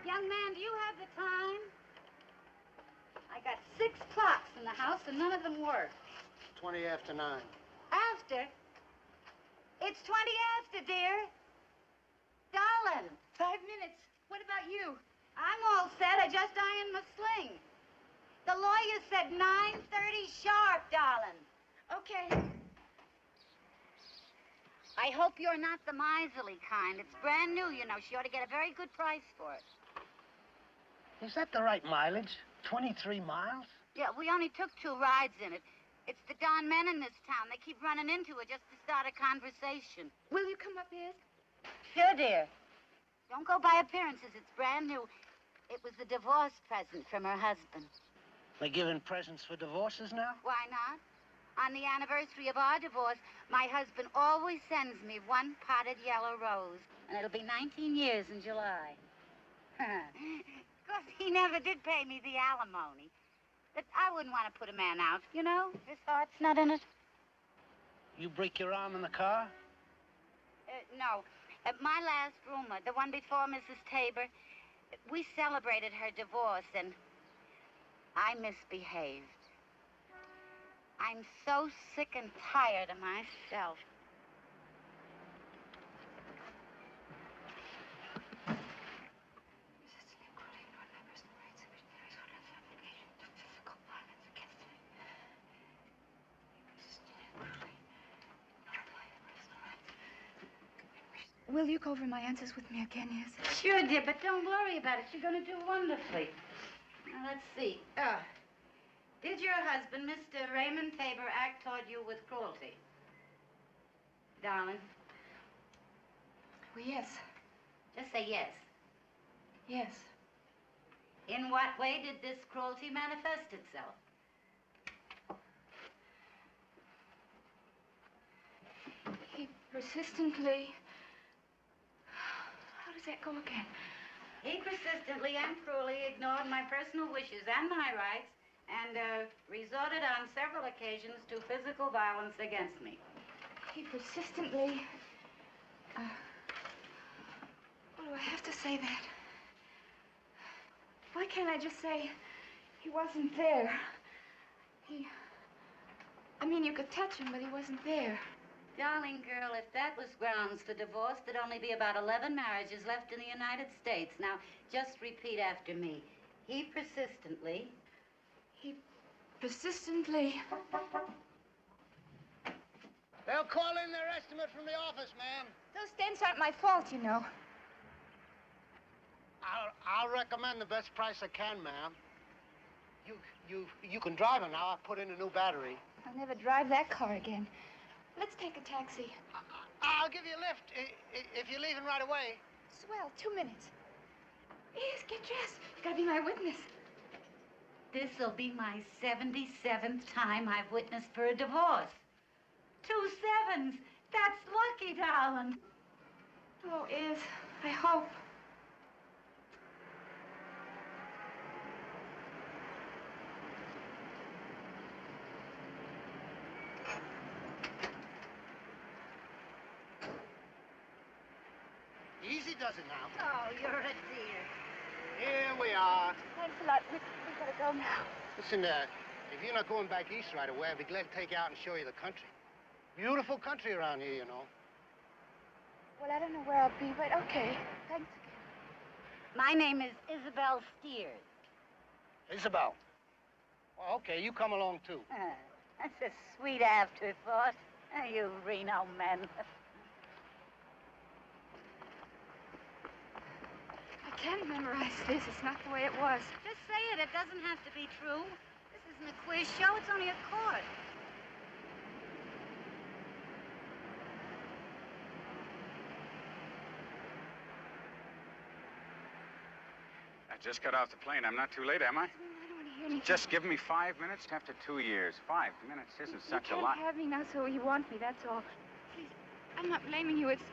Young man, do you have the time? I got 6 clocks in the house and none of them work. 20 after 9. After? It's 20 after, dear. Darling. 5 minutes. What about you? I'm all set. I just ironed my sling. The lawyer said 9:30 sharp, darling. Okay. I hope you're not the miserly kind. It's brand new, you know. She ought to get a very good price for it. Is that the right mileage? 23 miles? Yeah, we only took 2 rides in it. It's the darn men in this town. They keep running into her just to start a conversation. Will you come up here? Sure, dear. Don't go by appearances. It's brand new. It was the divorce present from her husband. They're giving presents for divorces now? Why not? On the anniversary of our divorce, my husband always sends me 1 potted yellow rose. And it'll be 19 years in July. Of course, he never did pay me the alimony. But I wouldn't want to put a man out, you know? His heart's not in it. You break your arm in the car? No. My last roomer, the one before Mrs. Tabor, we celebrated her divorce, and I misbehaved. I'm so sick and tired of myself. Will you go over my answers with me again, yes? Sure, dear, but don't worry about it. You're going to do wonderfully. Now, let's see. Did your husband, Mr. Raymond Tabor, act toward you with cruelty? Darling, Well, yes. just say yes. Yes. In what way did this cruelty manifest itself? He persistently... How does that go again? He persistently and cruelly ignored my personal wishes and my rights and resorted on several occasions to physical violence against me. He persistently... What do I have to say that? Why can't I just say he wasn't there? I mean, you could touch him, but he wasn't there. Darling girl, if that was grounds for divorce, there'd only be about 11 marriages left in the United States. Now, just repeat after me. He persistently... They'll call in their estimate from the office, ma'am. Those dents aren't my fault, you know. I'll recommend the best price I can, ma'am. You can drive it now. I put in a new battery. I'll never drive that car again. Let's take a taxi. I'll give you a lift if you're leaving right away. Swell, 2 minutes. Yes, get dressed. You gotta be my witness. This'll be my 77th time I've witnessed for a divorce. 2 sevens. That's lucky, darling. Oh, is. I hope. Easy does it now. Oh, you're a dear. Here we are. Thanks a lot. We gotta go now. Listen, if you're not going back east right away, I'd be glad to take you out and show you the country. Beautiful country around here, you know. Well, I don't know where I'll be, but okay. Thanks again. My name is Isabel Steers. Isabel. Well, okay, you come along, too. That's a sweet afterthought. You Reno men. I can't memorize this. It's not the way it was. Just say it. It doesn't have to be true. This isn't a quiz show. It's only a court. I just got off the plane. I'm not too late, am I? I don't want to hear anything. Just give me 5 minutes after 2 years. 5 minutes isn't such a lot. You can't have me now, so you want me, that's all. Please, I'm not blaming you. It's...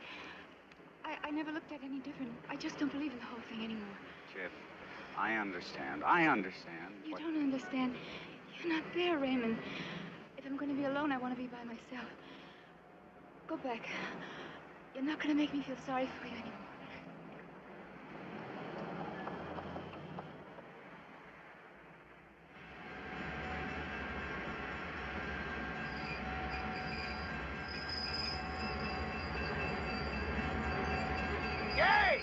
I never looked at it any different. I just don't believe in the whole thing anymore. Chip, I understand. I understand. You don't understand. You're not there, Raymond. If I'm going to be alone, I want to be by myself. Go back. You're not going to make me feel sorry for you anymore. Gay!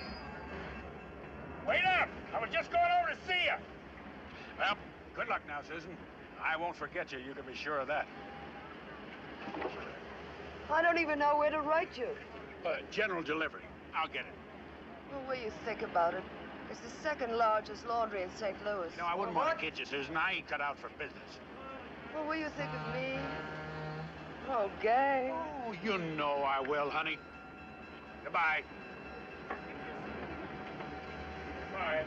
Wait up! I was just going over to see you. Well, good luck now, Susan. I won't forget you. You can be sure of that. I don't even know where to write you. General delivery. I'll get it. Well, what do you think about it? It's the second largest laundry in St. Louis. You know, I wouldn't want to kid you, Susan. I ain't cut out for business. Well, what do you think of me? Oh, Gay. Oh, you know I will, honey. Goodbye. Bye.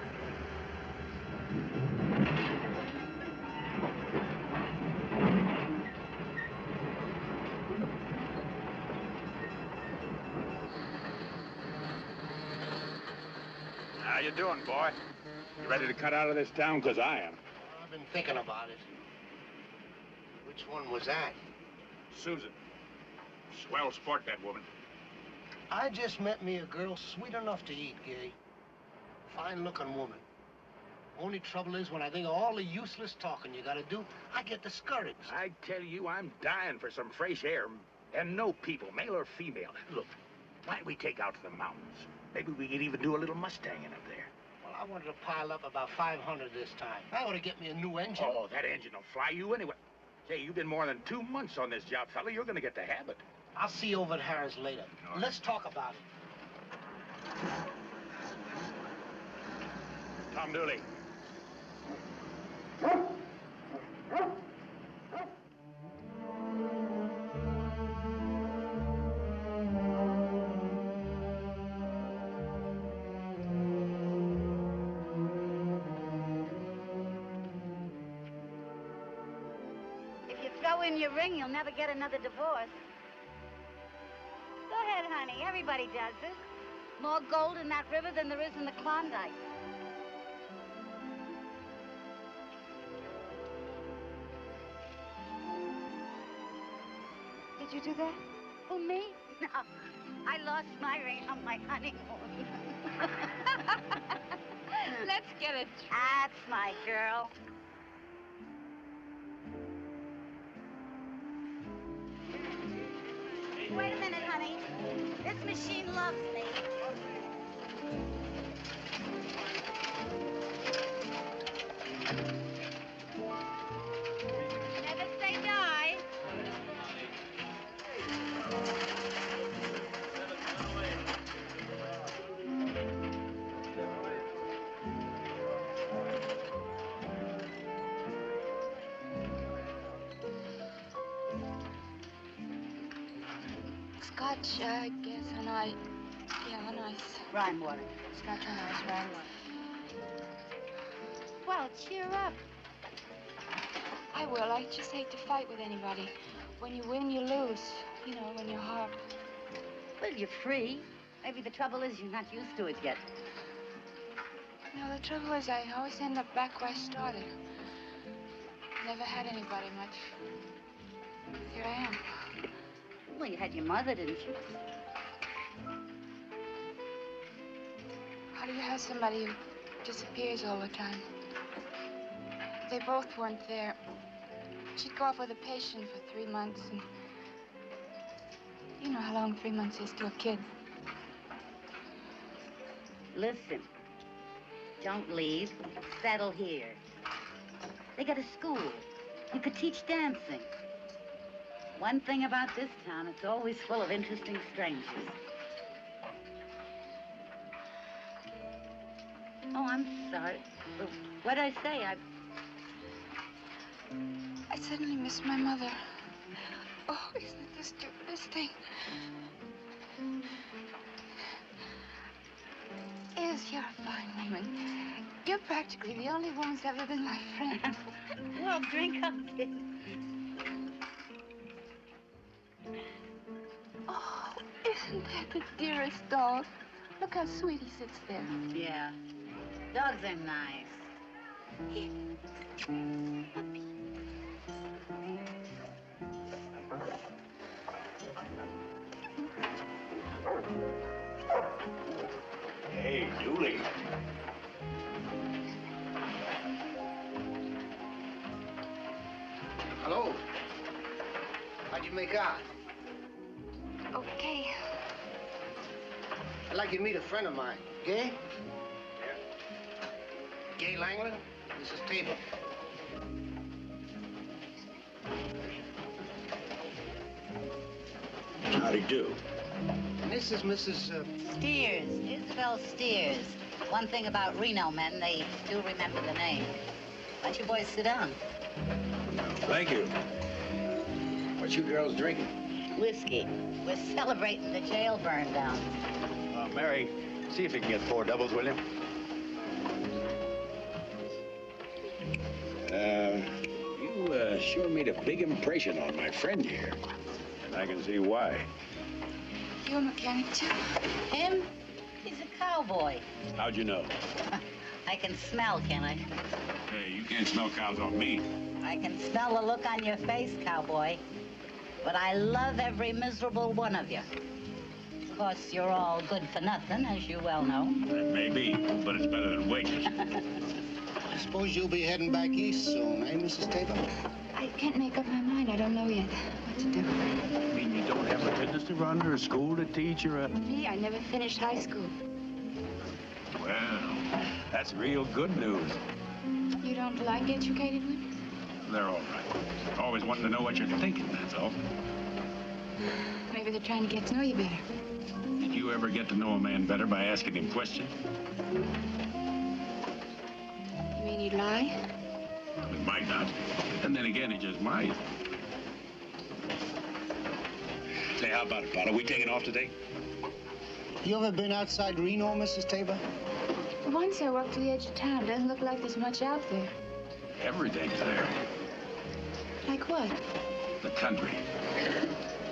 How you doing, boy? You ready to cut out of this town? 'Cause I am. I've been thinking about it. Which one was that? Susan. Swell sport, that woman. I just met me a girl sweet enough to eat, Gay. Fine-looking woman. Only trouble is when I think of all the useless talking you gotta do, I get discouraged. I tell you, I'm dying for some fresh air and no people, male or female. Look, why don't we take out to the mountains? Maybe we could even do a little Mustanging up there. Well, I wanted to pile up about 500 this time. That ought to get me a new engine. Oh, that engine will fly you anyway. Say, you've been more than 2 months on this job, fella. You're gonna get the habit. I'll see you over at Harris later. All right. Let's talk about it. Tom Dooley. win your ring, you'll never get another divorce. Go ahead, honey. Everybody does it. More gold in that river than there is in the Klondike. Did you do that? Who, me? No. I lost my ring on my honeymoon. Let's get it. That's my girl. Wait a minute, honey. This machine loves me. Never say die. Scotch, I guess, on ice. Yeah, on ice. Rime water. Scotch on ice, right? Well, cheer up. I will. I just hate to fight with anybody. When you win, you lose. You know, when you're hard. Well, you're free. Maybe the trouble is you're not used to it yet. No, the trouble is I always end up back where I started. Never had anybody much. Here I am. Well, you had your mother, didn't you? How do you have somebody who disappears all the time? They both weren't there. She'd go off with a patient for 3 months, and you know how long 3 months is to a kid. Listen, don't leave. Settle here. They got a school. You could teach dancing. One thing about this town, it's always full of interesting strangers. Oh, I'm sorry. What'd I say? I suddenly miss my mother. Oh, isn't it the stupidest thing? Yes, you're a fine woman. You're practically the only woman who's ever been my friend. Well, drink up, kid. Oh, isn't that the dearest dog? Look how sweet he sits there. Yeah. Dogs are nice. Here. Puppy. Hey, Julie. Hello. How'd you make out? Okay. I'd like you to meet a friend of mine. Gay? Gay Langland? This is Tabor. Howdy do. And this is Mrs. Steers. Isabel Steers. One thing about Reno men, they do remember the name. Why don't you boys sit down? Thank you. What you girls drinking? Whiskey. We're celebrating the jail burn down. Mary, see if you can get 4 doubles, will you? You sure made a big impression on my friend here. And I can see why. You're a mechanic, too? Him? He's a cowboy. How'd you know? I can smell, can I? Hey, you can't smell cows on me. I can smell the look on your face, cowboy. But I love every miserable one of you. Of course, you're all good for nothing, as you well know. It may be, but it's better than wages. I suppose you'll be heading back east soon, eh, Mrs. Tabor? I can't make up my mind. I don't know yet what to do. You mean you don't have a business to run, or a school to teach, or a... Me, I never finished high school. Well, that's real good news. You don't like educated women? They're all right. Always wanting to know what you're thinking, that's all. Maybe they're trying to get to know you better. Did you ever get to know a man better by asking him questions? You mean you'd lie? He might not. And then again, he just might. Say, how about it, Bud? Are we taking off today? You ever been outside Reno, Mrs. Tabor? Once I walked to the edge of town. Doesn't look like there's much out there. Everything's there. Like what? the country.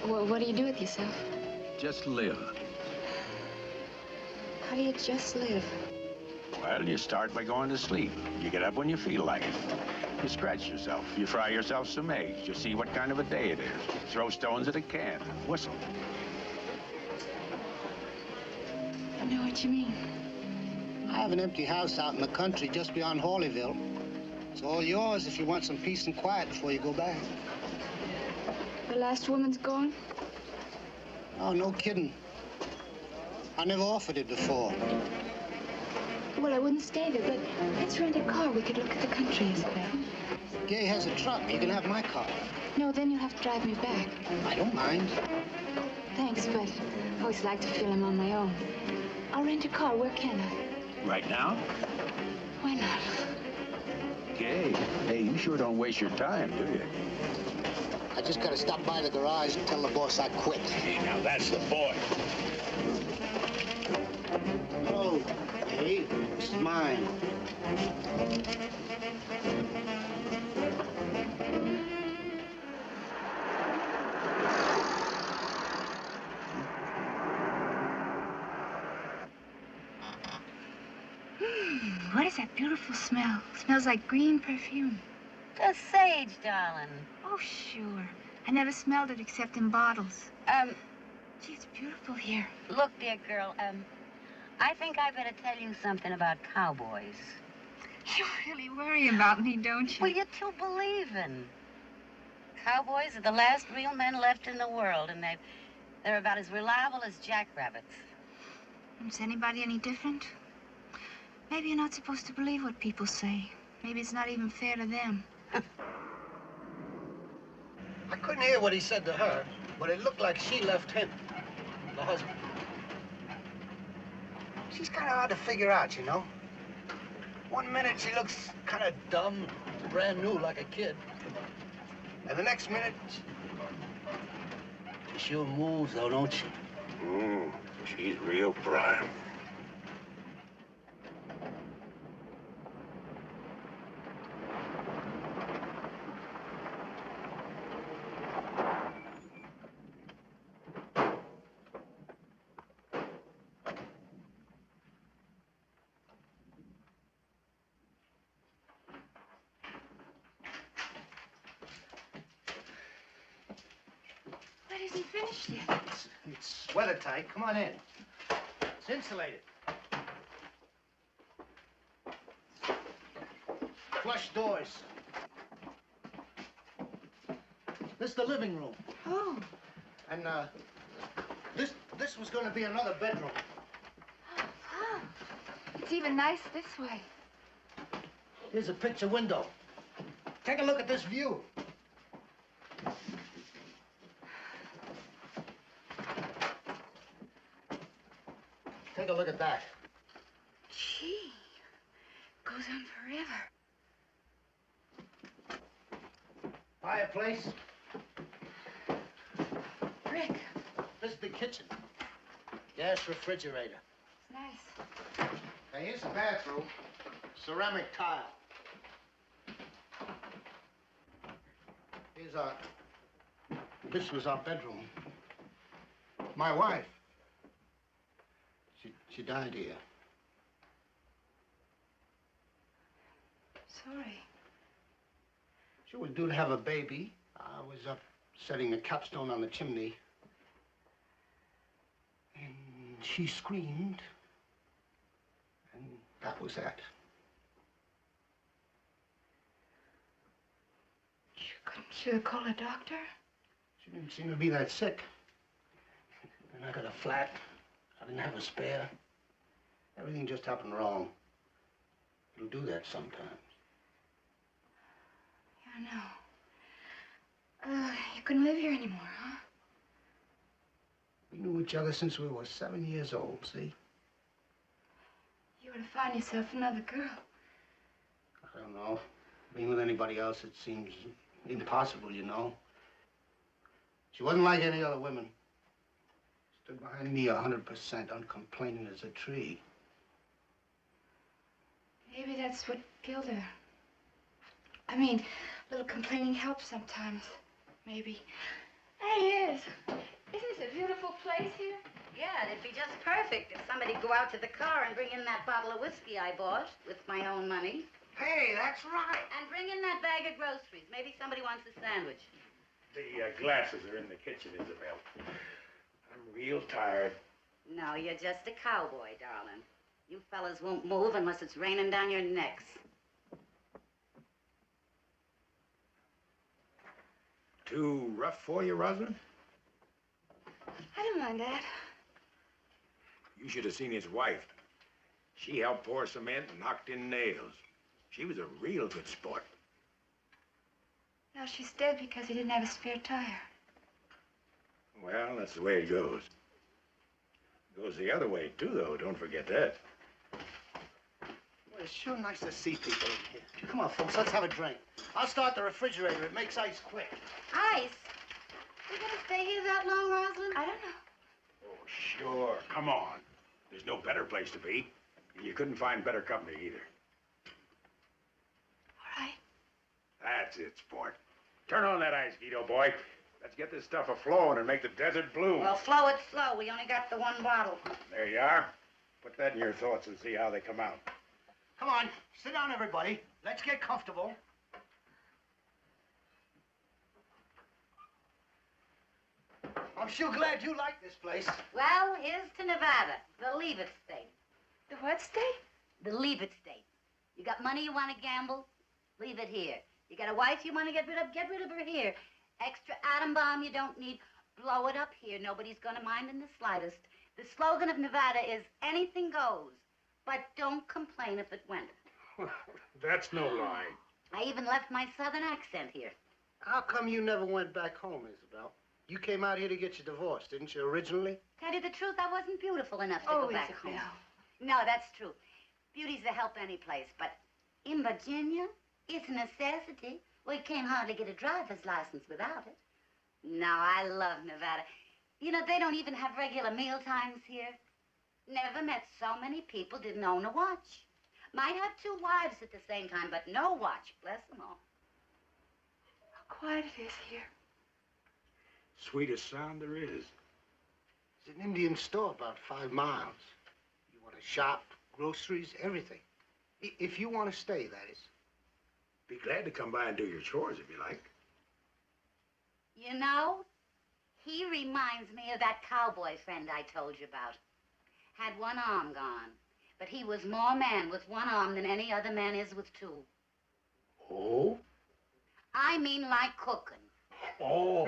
Well, what do you do with yourself? Just live. How do you just live? Well, you start by going to sleep. You get up when you feel like it. You scratch yourself. You fry yourself some eggs. You see what kind of a day it is. Throw stones at a can. Whistle. I know what you mean. I have an empty house out in the country just beyond Hawleyville. It's all yours if you want some peace and quiet before you go back. The last woman's gone? Oh, no kidding. I never offered it before. Well, I wouldn't stay there, but let's rent a car. We could look at the country, Isabel. Gay has a truck. You can have my car. No, then you'll have to drive me back. I don't mind. Thanks, but I always like to feel I'm on my own. I'll rent a car. Where can I? Right now? Why not? Gay. Hey, you sure don't waste your time, do you? I just gotta stop by the garage and tell the boss I quit. Hey, now that's the boy. Oh, hey, this is mine. What is that beautiful smell? Smells like green perfume. The sage, darling. Oh, sure. I never smelled it except in bottles. Gee, it's beautiful here. Look, dear girl, I think I better tell you something about cowboys. You really worry about me, don't you? Well, you're too believing. Cowboys are the last real men left in the world, and they're about as reliable as jackrabbits. Is anybody any different? Maybe you're not supposed to believe what people say. Maybe it's not even fair to them. I couldn't hear what he said to her, but it looked like she left him, the husband. She's kind of hard to figure out, you know. One minute she looks kind of dumb, brand new, like a kid. And the next minute, she sure moves, though, don't she? She's real prime. That isn't finished yet. It's weather tight. Come on in. It's insulated. Flush doors. This is the living room. Oh. And, this was going to be another bedroom. Oh. It's even nice this way. Here's a picture window. Take a look at this view. Take a look at that. Gee. Goes on forever. Fireplace. Brick. This is the kitchen. Gas refrigerator. It's nice. Now, here's the bathroom. Ceramic tile. Here's our... This was our bedroom. My wife. She died here. Sorry. She was due to have a baby. I was up setting the capstone on the chimney. And she screamed. And that was that. Couldn't you call a doctor? She didn't seem to be that sick. And I got a flat. I didn't have a spare. Everything just happened wrong. It'll do that sometimes. Yeah, I know. You couldn't live here anymore, huh? We knew each other since we were 7 years old, see? You ought to find yourself another girl. I don't know. Being with anybody else, it seems impossible, you know. She wasn't like any other women. Stood behind me 100%, uncomplaining as a tree. Maybe that's what killed her. I mean, a little complaining helps sometimes. Maybe. Hey, it is. Isn't this a beautiful place here? Yeah, it'd be just perfect if somebody'd go out to the car and bring in that bottle of whiskey I bought with my own money. Hey, that's right. And bring in that bag of groceries. Maybe somebody wants a sandwich. The glasses are in the kitchen, Isabel. I'm real tired. No, you're just a cowboy, darling. You fellas won't move unless it's raining down your necks. Too rough for you, Rosalind? I don't mind that. You should have seen his wife. She helped pour cement and knocked in nails. She was a real good sport. Now she's dead because he didn't have a spare tire. Well, that's the way it goes. It goes the other way, too, though. Don't forget that. Well, it's sure nice to see people in here. Come on, folks, let's have a drink. I'll start the refrigerator. It makes ice quick. Ice? We gonna stay here that long, Rosalind? I don't know. Oh, sure. Come on. There's no better place to be. You couldn't find better company either. All right. That's it, sport. Turn on that ice, Guido boy. Let's get this stuff a-flowing and make the desert bloom. Well, flow it slow. We only got the one bottle. There you are. Put that in your thoughts and see how they come out. Come on, sit down, everybody. Let's get comfortable. I'm sure glad you like this place. Well, here's to Nevada, the Leave It State. The what state? The Leave It State. You got money you want to gamble? Leave it here. You got a wife you want to get rid of? Get rid of her here. Extra atom bomb you don't need? Blow it up here. Nobody's going to mind in the slightest. The slogan of Nevada is anything goes, but don't complain if it went. That's no lie. I even left my southern accent here. How come you never went back home, Isabel? You came out here to get your divorce, didn't you, originally? Tell you the truth, I wasn't beautiful enough to Oh, go back Isabel. home. No, that's true. Beauty's a help any place, but in Virginia, it's a necessity. We can't hardly get a driver's license without it. No, I love Nevada. You know, they don't even have regular meal times here. Never met so many people didn't own a watch. Might have 2 wives at the same time, but no watch. Bless them all. How quiet it is here. Sweetest sound there is. It's an Indian store about 5 miles. You want to shop, groceries, everything. If you want to stay, that is. Be glad to come by and do your chores if you like. You know, he reminds me of that cowboy friend I told you about. Had 1 arm gone, but he was more man with 1 arm than any other man is with 2. Oh? I mean like cooking. Oh.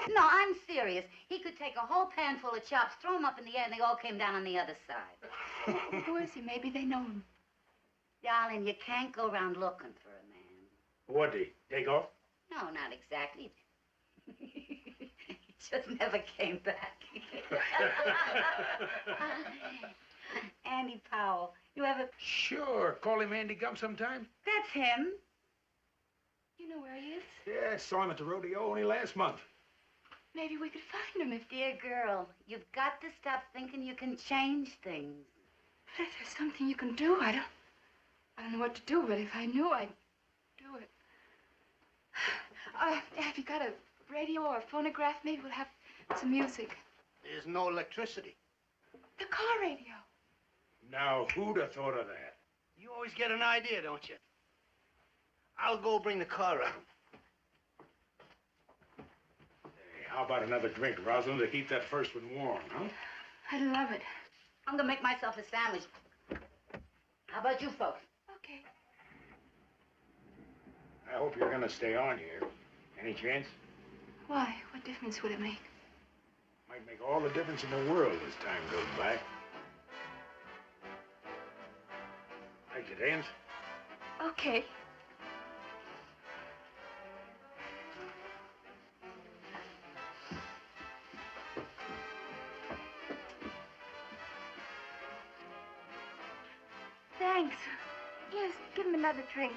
No, I'm serious. He could take a whole pan full of chops, throw them up in the air, and they all came down on the other side. Who is he? Maybe they know him. Darling, you can't go around looking for a man. What'd he take off? No, not exactly. He just never came back. Andy Powell. You ever... Sure. Call him Andy Gump sometime. That's him. You know where he is? Yeah, saw him at the rodeo only last month. Maybe we could find him if... Dear girl, you've got to stop thinking you can change things. But if there's something you can do, I don't know what to do, but if I knew, I'd do it. Have you got a radio or a phonograph? Maybe we'll have some music. There's no electricity. The car radio. Now, who'd have thought of that? You always get an idea, don't you? I'll go bring the car out. Hey, how about another drink, Rosalind, to keep that first one warm, huh? I'd love it. I'm gonna make myself a sandwich. How about you folks? Okay. I hope you're gonna stay on here. Any chance? Why? What difference would it make? Might make all the difference in the world as time goes by. Like to dance? Okay. Thanks. Yes, give him another drink.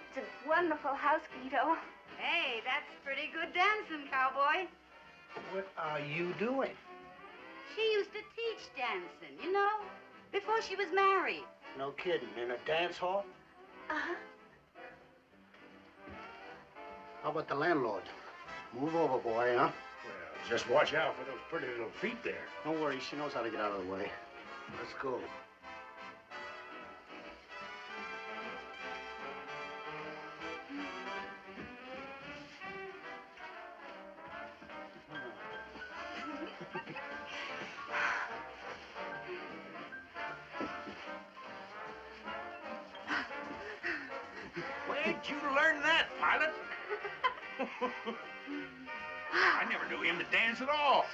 It's a wonderful house, Guido. Hey, that's pretty good dancing, cowboy. What are you doing? She used to teach dancing, you know, before she was married. No kidding. In a dance hall? Uh-huh. How about the landlord? Move over, boy, huh? Well, just watch out for those pretty little feet there. Don't worry, she knows how to get out of the way. Let's go. Where'd you learn that, Pilot? I never knew him to dance at all.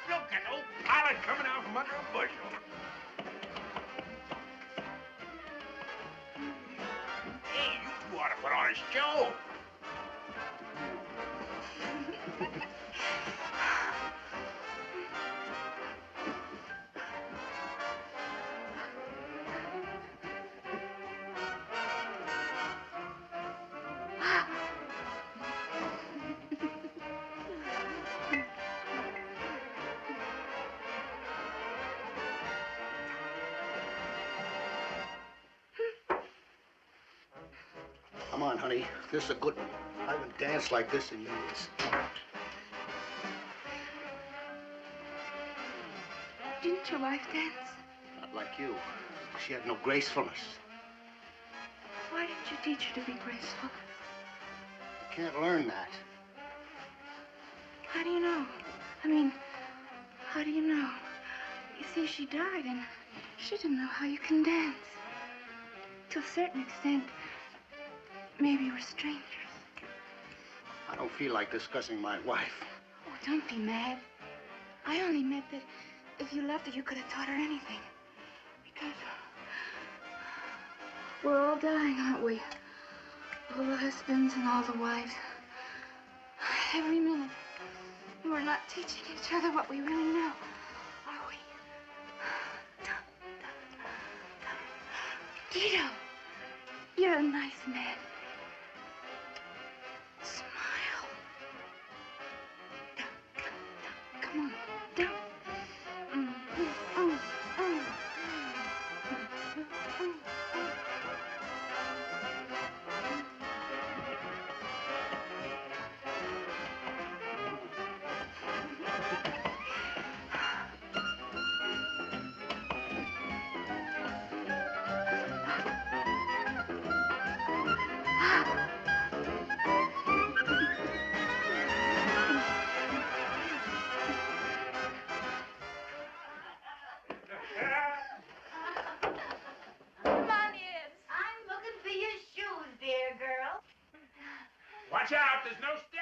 Look at old Pilot coming out from under a bushel. Hey, you two ought to put on a show. Come on, honey. This is a good one. I haven't danced like this in years. Didn't your wife dance? Not like you. She had no gracefulness. Why didn't you teach her to be graceful? You can't learn that. How do you know? I mean, how do you know? You see, she died, and she didn't know how you can dance. To a certain extent, maybe we're strangers. I don't feel like discussing my wife. Oh, don't be mad. I only meant that if you loved her, you could have taught her anything. Because we're all dying, aren't we? All the husbands and all the wives. Every minute. And we're not teaching each other what we really know, are we? Guido, you're a nice man. Smile. Come on, down. Watch out, there's no step.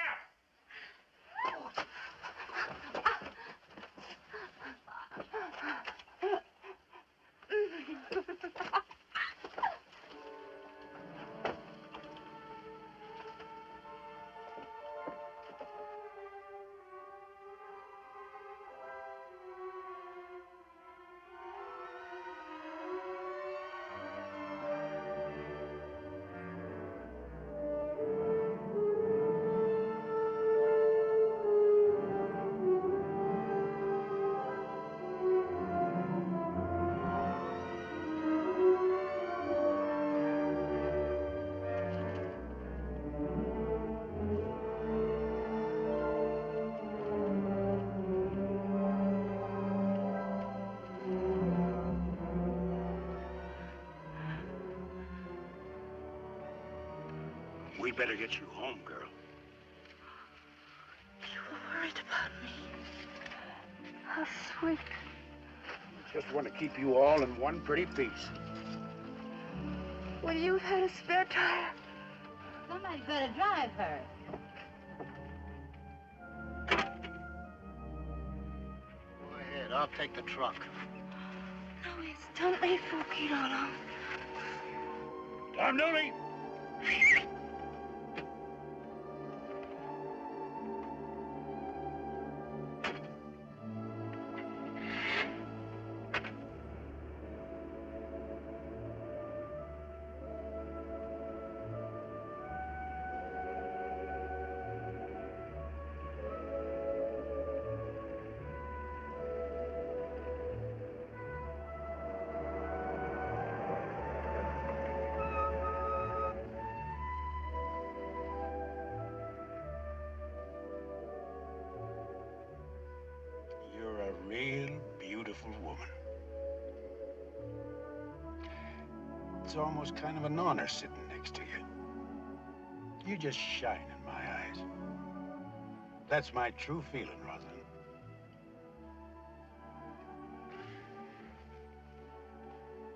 We better get you home, girl. You were worried about me. How sweet. Just want to keep you all in one pretty piece. Well, you had a spare tire. Somebody's got to drive her. Go ahead. I'll take the truck. No, it's don't leave Guido alone. Tom Dooley! It's almost kind of an honor sitting next to you. You just shine in my eyes. That's my true feeling, Rosalind.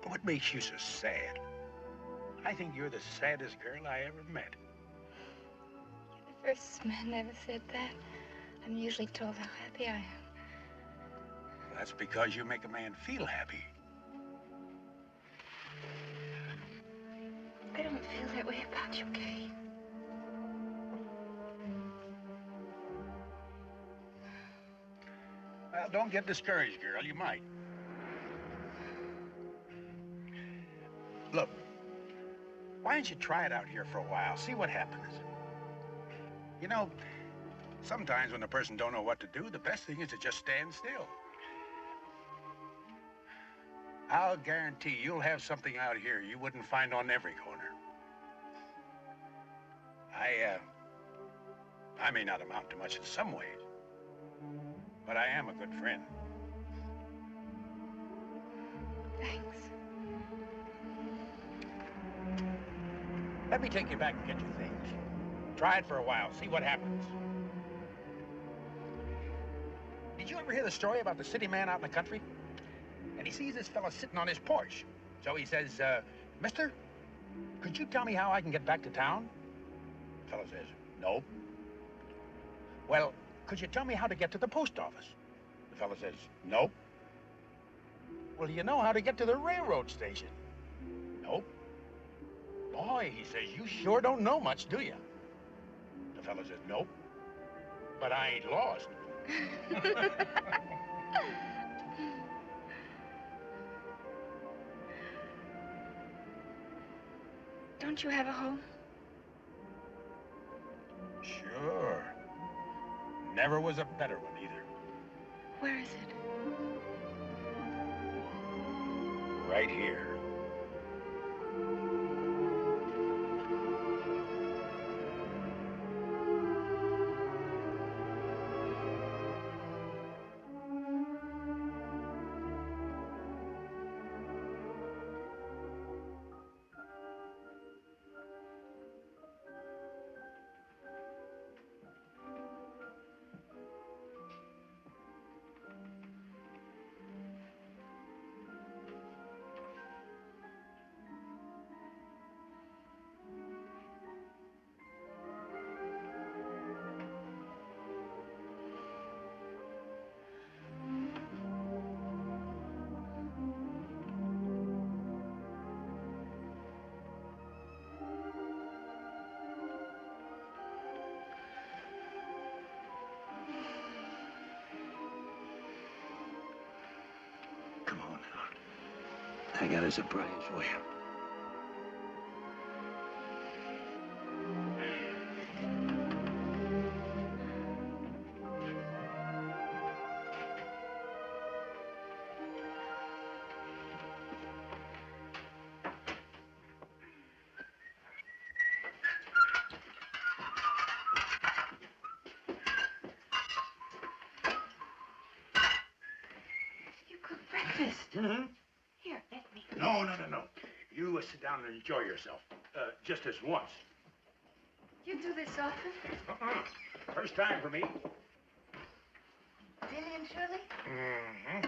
What makes you so sad? I think you're the saddest girl I ever met. You're the first man that ever said that. I'm usually told how happy I am. That's because you make a man feel happy. I don't feel that way about you, Kay. Well, don't get discouraged, girl. You might. Look, why don't you try it out here for a while? See what happens. You know, sometimes when a person don't know what to do, the best thing is to just stand still. I'll guarantee you'll have something out here you wouldn't find on every corner. I may not amount to much in some ways, but I am a good friend. Thanks. Let me take you back and get your things. Try it for a while, see what happens. Did you ever hear the story about the city man out in the country? And he sees this fella sitting on his porch. So he says, mister, could you tell me how I can get back to town? The fellow says, no. Well, could you tell me how to get to the post office? The fellow says, nope. Well, do you know how to get to the railroad station? Nope. Boy, he says, you sure don't know much, do you? The fellow says, nope. But I ain't lost. Don't you have a home? Sure. Never was a better one either. Where is it? Right here. Come on now. I got a surprise for you. You cooked breakfast. Mm-hmm. Here, let me. No. You sit down and enjoy yourself. Just this once. You do this often? First time for me. Really and truly? Mm-hmm.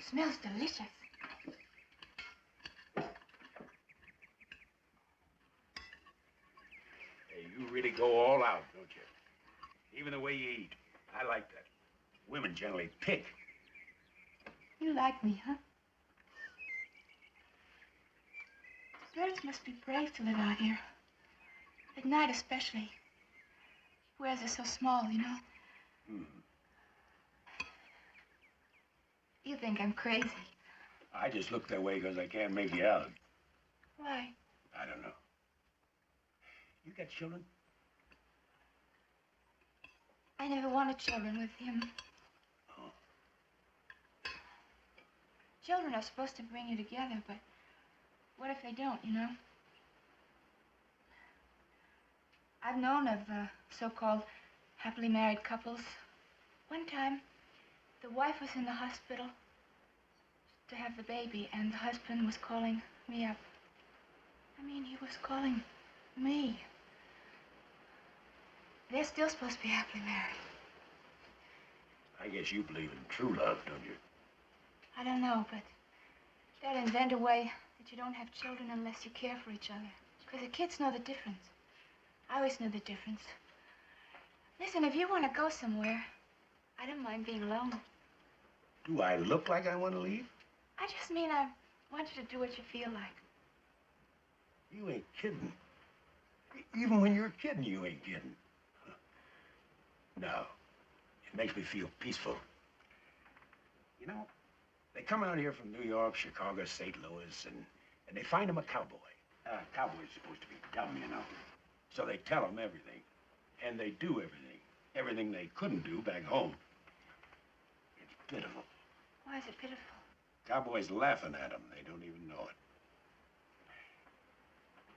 Smells delicious. Hey, you really go all out, don't you? Even the way you eat. I like that. Women generally pick. You like me, huh? Birds must be brave to live out here. At night especially. Whereas they're so small, you know. Mm-hmm. You think I'm crazy. I just look that way because I can't make you out. Why? I don't know. You got children? I never wanted children with him. Oh. Children are supposed to bring you together, but what if they don't, you know? I've known of so-called happily married couples. One time, the wife was in the hospital, to have the baby, and the husband was calling me up. I mean, he was calling me. They're still supposed to be happily married. I guess you believe in true love, don't you? I don't know, but they'll invent a way that you don't have children unless you care for each other. Because the kids know the difference. I always knew the difference. Listen, if you want to go somewhere, I don't mind being alone. Do I look like I want to leave? I just mean I want you to do what you feel like. You ain't kidding. Even when you're kidding, you ain't kidding. No. It makes me feel peaceful. You know, they come out here from New York, Chicago, St. Louis, and they find them a cowboy. Cowboy's supposed to be dumb, you know. So they tell them everything. And they do everything. Everything they couldn't do back home. It's pitiful. Why is it pitiful? Cowboys laughing at them. They don't even know it.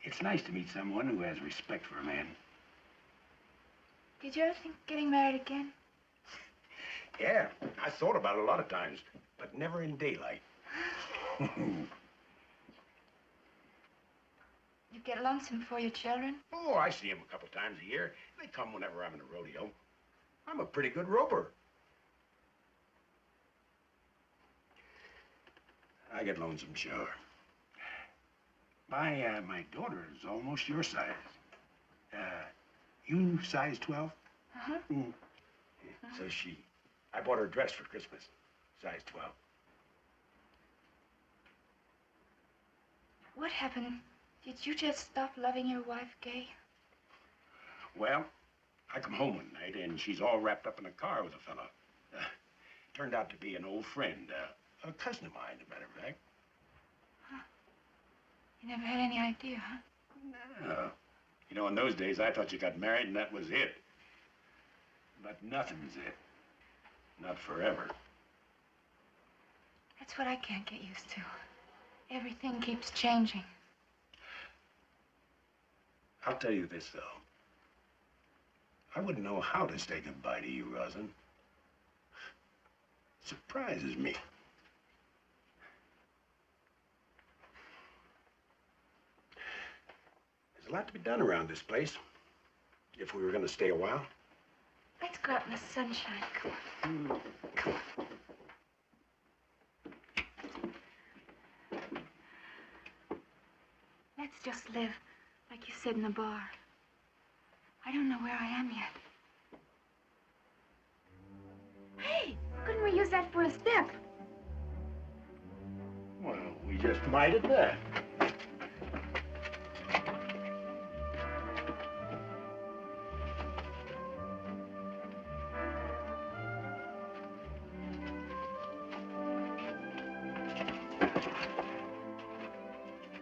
It's nice to meet someone who has respect for a man. Did you ever think of getting married again? Yeah, I thought about it a lot of times, but never in daylight. You get lonesome for your children? Oh, I see them a couple times a year. They come whenever I'm in a rodeo. I'm a pretty good roper. I get lonesome, sure. My daughter is almost your size. You size 12? Uh-huh. Mm. So I bought her a dress for Christmas, size 12. What happened? Did you just stop loving your wife, Gay? Well, I come home one night, and she's all wrapped up in a car with a fella. Turned out to be an old friend, a cousin of mine, as a matter of fact. Huh. You never had any idea, huh? No. You know, in those days, I thought you got married and that was it. But nothing's it. Not forever. That's what I can't get used to. Everything keeps changing. I'll tell you this, though. I wouldn't know how to say goodbye to you, Rosalind. It surprises me. There's a lot to be done around this place. If we were going to stay a while. Let's go out in the sunshine. Come on. Come on. Let's just live, like you said, in the bar. I don't know where I am yet. Hey, couldn't we use that for a step? Well, we just might at that.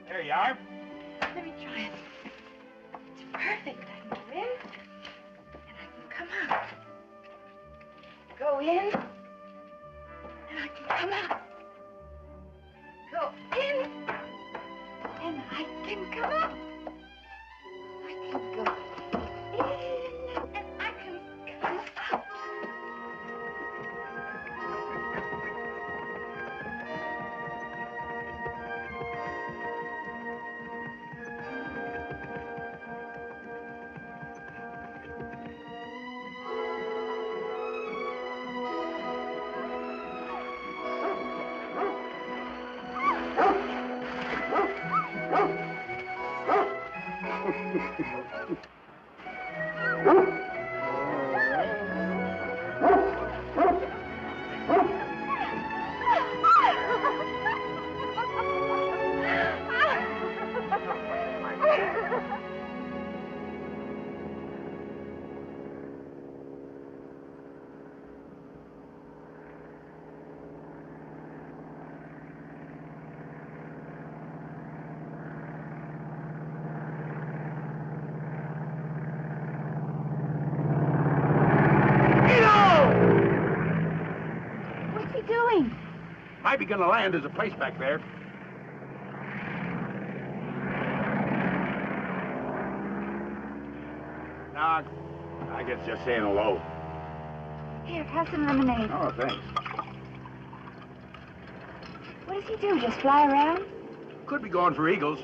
There you are. Let me try it. It's perfect. I can go in, and I can come out. Go in, and I can come out. Go in, and I can come out. I can go in, and I can come out. What's he doing? Might be gonna land. There's a place back there. Nah, I guess just saying hello. Here, have some lemonade. Oh, thanks. What What does he do, just fly around? Could be going for eagles.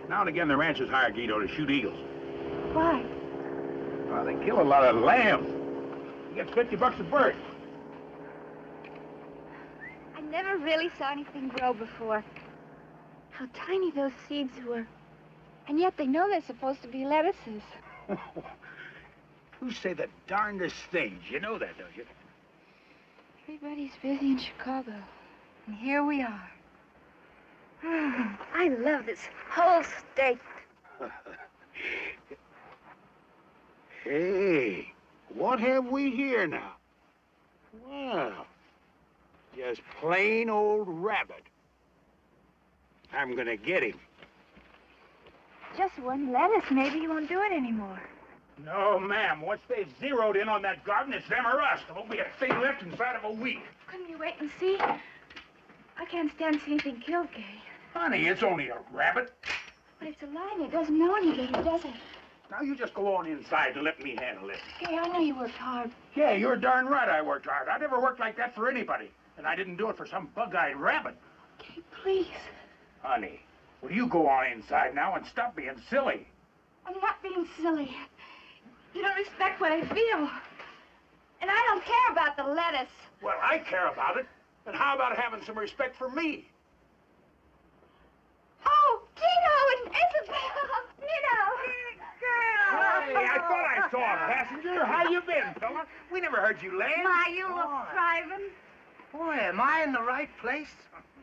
Now and again, the ranchers hire Guido to shoot eagles. Why? Well, they kill a lot of lambs. He gets $50 a bird. I never really saw anything grow before. How tiny those seeds were. And yet they know they're supposed to be lettuces. You say the darndest things. You know that, don't you? Everybody's busy in Chicago. And here we are. I love this whole state. Hey, what have we here now? Well, just plain old rabbit. I'm gonna get him. Just one lettuce. Maybe he won't do it anymore. No, ma'am. Once they've zeroed in on that garden, it's them or us. There won't be a thing left inside of a week. Couldn't you wait and see? I can't stand seeing anything killed, Gay. Honey, it's only a rabbit. But it's alive. It doesn't know any better, does it? Now, you just go on inside and let me handle it. Gay, I know you worked hard. Yeah, you're darn right I worked hard. I never worked like that for anybody. And I didn't do it for some bug-eyed rabbit. Gay, please. Honey, will you go on inside now and stop being silly? I'm not being silly. You don't respect what I feel. And I don't care about the lettuce. Well, I care about it. And how about having some respect for me? Oh, Guido and Isabel! Guido! Girl! Hey, I thought I saw a passenger. How you been, fella? We never heard you land. My, you look thriving. Boy, am I in the right place?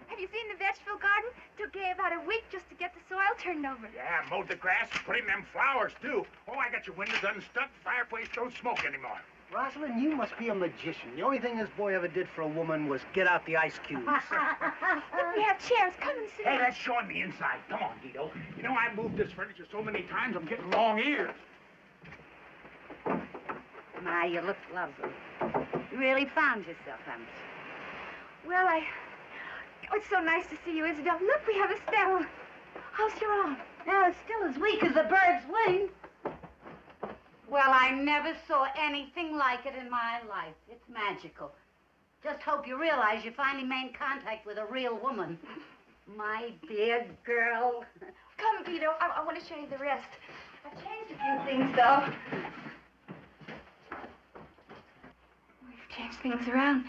Have you seen the vegetable garden? Took Gay about a week just to get the soil turned over. Yeah, mowed the grass, put in them flowers, too. Oh, I got your windows unstuck. Fireplace don't smoke anymore. Rosalind, you must be a magician. The only thing this boy ever did for a woman was get out the ice cubes. Look, we have chairs. Come and sit. Hey, that's showing the inside. Come on, Guido. You know, I've moved this furniture so many times, I'm getting long ears. My, you look lovely. You really found yourself, haven't you? Well, Oh, it's so nice to see you, Isabel. Look, we have Estelle. How's your arm? Now, it's still as weak as a bird's wing. Well, I never saw anything like it in my life. It's magical. Just hope you realize you finally made contact with a real woman. My dear girl. Come, Guido. I want to show you the rest. I've changed a few things, though. We've changed things around.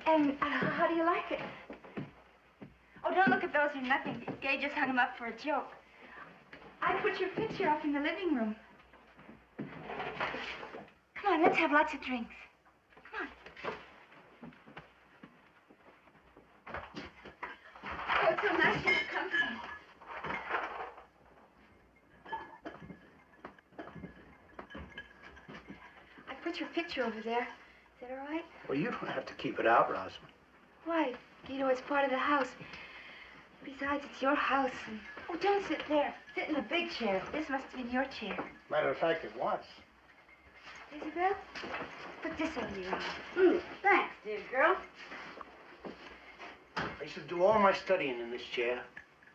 And how do you like it? Oh, don't look at those or nothing. Gay just hung them up for a joke. I put your picture up in the living room. Come on, let's have lots of drinks. Come on. Oh, it's so nice you come. I put your picture over there. Is that all right? Well, you don't have to keep it out, Rosalind. Why? Guido, it's part of the house. Besides, it's your house. And... Oh, don't sit there. Sit in the big chair. This must have been your chair. Matter of fact, it was. Isabel, put this over your arm. Thanks, dear girl. I used to do all my studying in this chair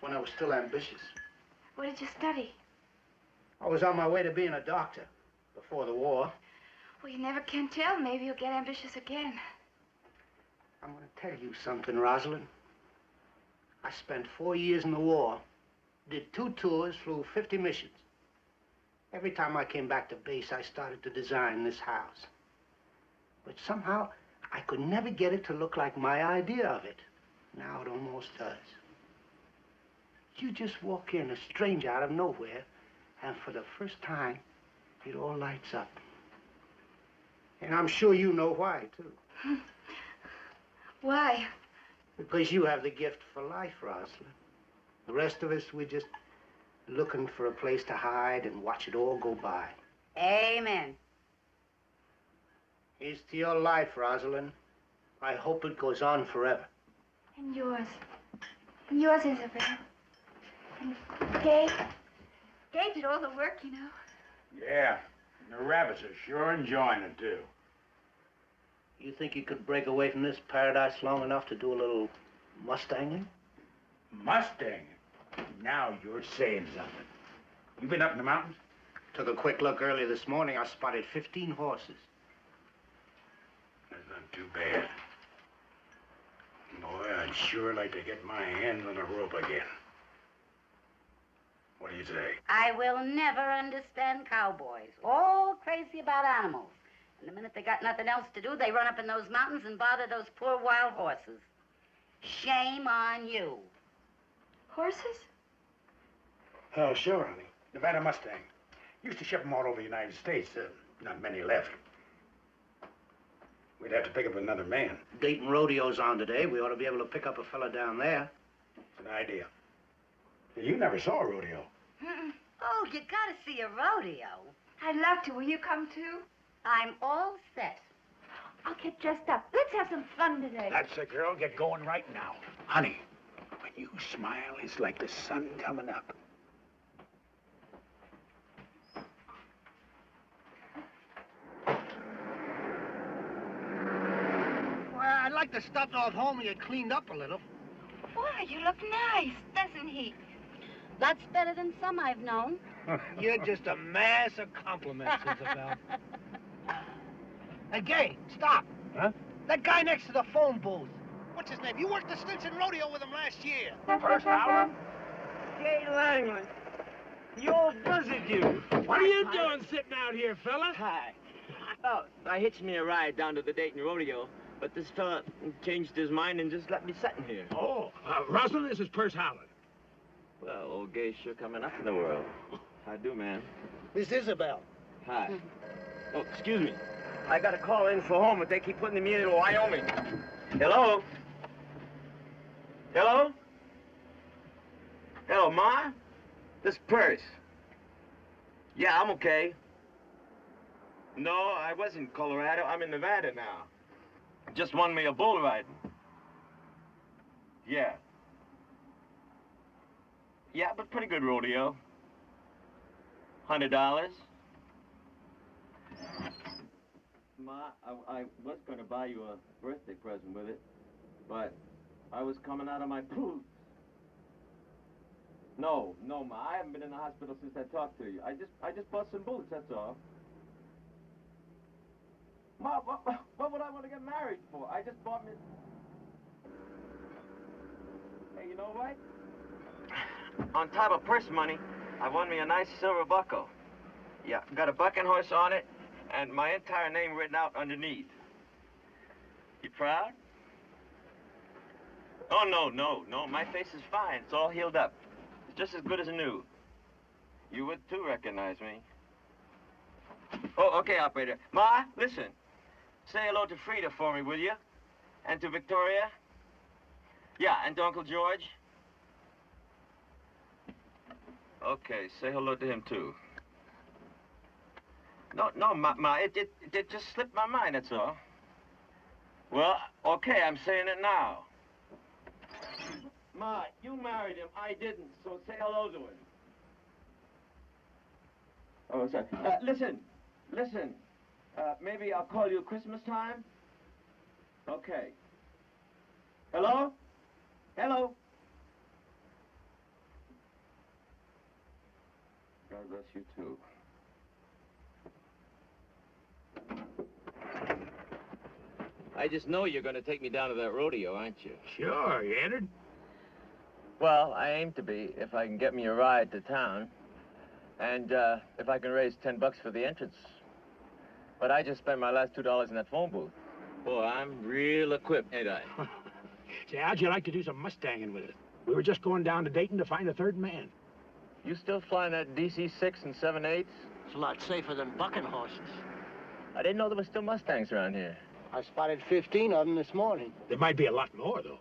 when I was still ambitious. What did you study? I was on my way to being a doctor before the war. Well, you never can tell. Maybe you'll get ambitious again. I'm going to tell you something, Rosalind. I spent 4 years in the war, did 2 tours, flew 50 missions. Every time I came back to base, I started to design this house. But somehow, I could never get it to look like my idea of it. Now it almost does. You just walk in, a stranger out of nowhere, and for the first time, it all lights up. And I'm sure you know why, too. Why? Because you have the gift for life, Rosalind. The rest of us, we're just looking for a place to hide and watch it all go by. Amen. Here's to your life, Rosalind. I hope it goes on forever. And yours. And yours, Isabel. And Gay. Gay did all the work, you know. Yeah, and the rabbits are sure enjoying it, too. You think you could break away from this paradise long enough to do a little mustanging? Mustang. Now you're saying something. You been up in the mountains? Took a quick look earlier this morning. I spotted 15 horses. That's not too bad. sure like to get my hands on a rope again. What do you say? I will never understand cowboys. All crazy about animals. And the minute they got nothing else to do, they run up in those mountains and bother those poor wild horses. Shame on you. Horses? Oh, sure, honey. Nevada Mustang. Used to ship them all over the United States. Not many left. We'd have to pick up another man. Dayton Rodeo's on today. We ought to be able to pick up a fella down there. It's an idea. You never saw a rodeo. Oh, you gotta see a rodeo. I'd love to. Will you come too? I'm all set. I'll get dressed up. Let's have some fun today. That's the girl. Get going right now. Honey, when you smile, it's like the sun coming up. Well, I'd like to stop off home and get cleaned up a little. Why, you look nice, doesn't he? That's better than some I've known. You're just a mass of compliments, Isabel. Hey, Gay, stop. Huh? That guy next to the phone booth. What's his name? You worked the Stinson Rodeo with him last year. First Howard? Gay Langley. The old buzzard you. What are you doing sitting out here, fella? Hi. Oh, I hitched me a ride down to the Dayton Rodeo, but this fella changed his mind and just let me sit in here. Oh, Rosalind, this is Perce Howland. Well, old Gay's sure coming up in the world. How do, man? Miss Isabel. Hi. Oh, excuse me. I got a call in for home, but they keep putting me in Wyoming. Hello? Hello? Hello, Ma? This is Perce. Yeah, I'm okay. No, I was in Colorado. I'm in Nevada now. Just won me a bull riding. Yeah. Yeah, but pretty good rodeo. $100. Ma, I was going to buy you a birthday present with it, but I was coming out of my boots. No, Ma, I haven't been in the hospital since I talked to you. I just bought some boots, that's all. Ma, what would I want to get married for? I just bought me... Hey, you know what? On top of purse money, I won me a nice silver buckle. Yeah, got a bucking horse on it, and my entire name written out underneath. You proud? Oh, no, my face is fine. It's all healed up. It's just as good as new. You would, too, recognize me. Oh, okay, operator. Ma, listen. Say hello to Frida for me, will you? And to Victoria? Yeah, and to Uncle George? Okay, say hello to him, too. No, Ma, it just slipped my mind, that's all. Well, okay, I'm saying it now. Ma, you married him, I didn't, so say hello to him. Oh, sorry. Listen. Maybe I'll call you Christmas time? Okay. Hello? Hello? God bless you, too. I just know you're going to take me down to that rodeo, aren't you? Sure, you entered? Well, I aim to be, if I can get me a ride to town. And, if I can raise $10 for the entrance. But I just spent my last $2 in that phone booth. Boy, I'm real equipped, ain't I? Say, how'd you like to do some Mustanging with it? We were just going down to Dayton to find a third man. You still flying that DC-6 and 7/8? It's a lot safer than bucking horses. I didn't know there were still Mustangs around here. I spotted 15 of them this morning. There might be a lot more, though.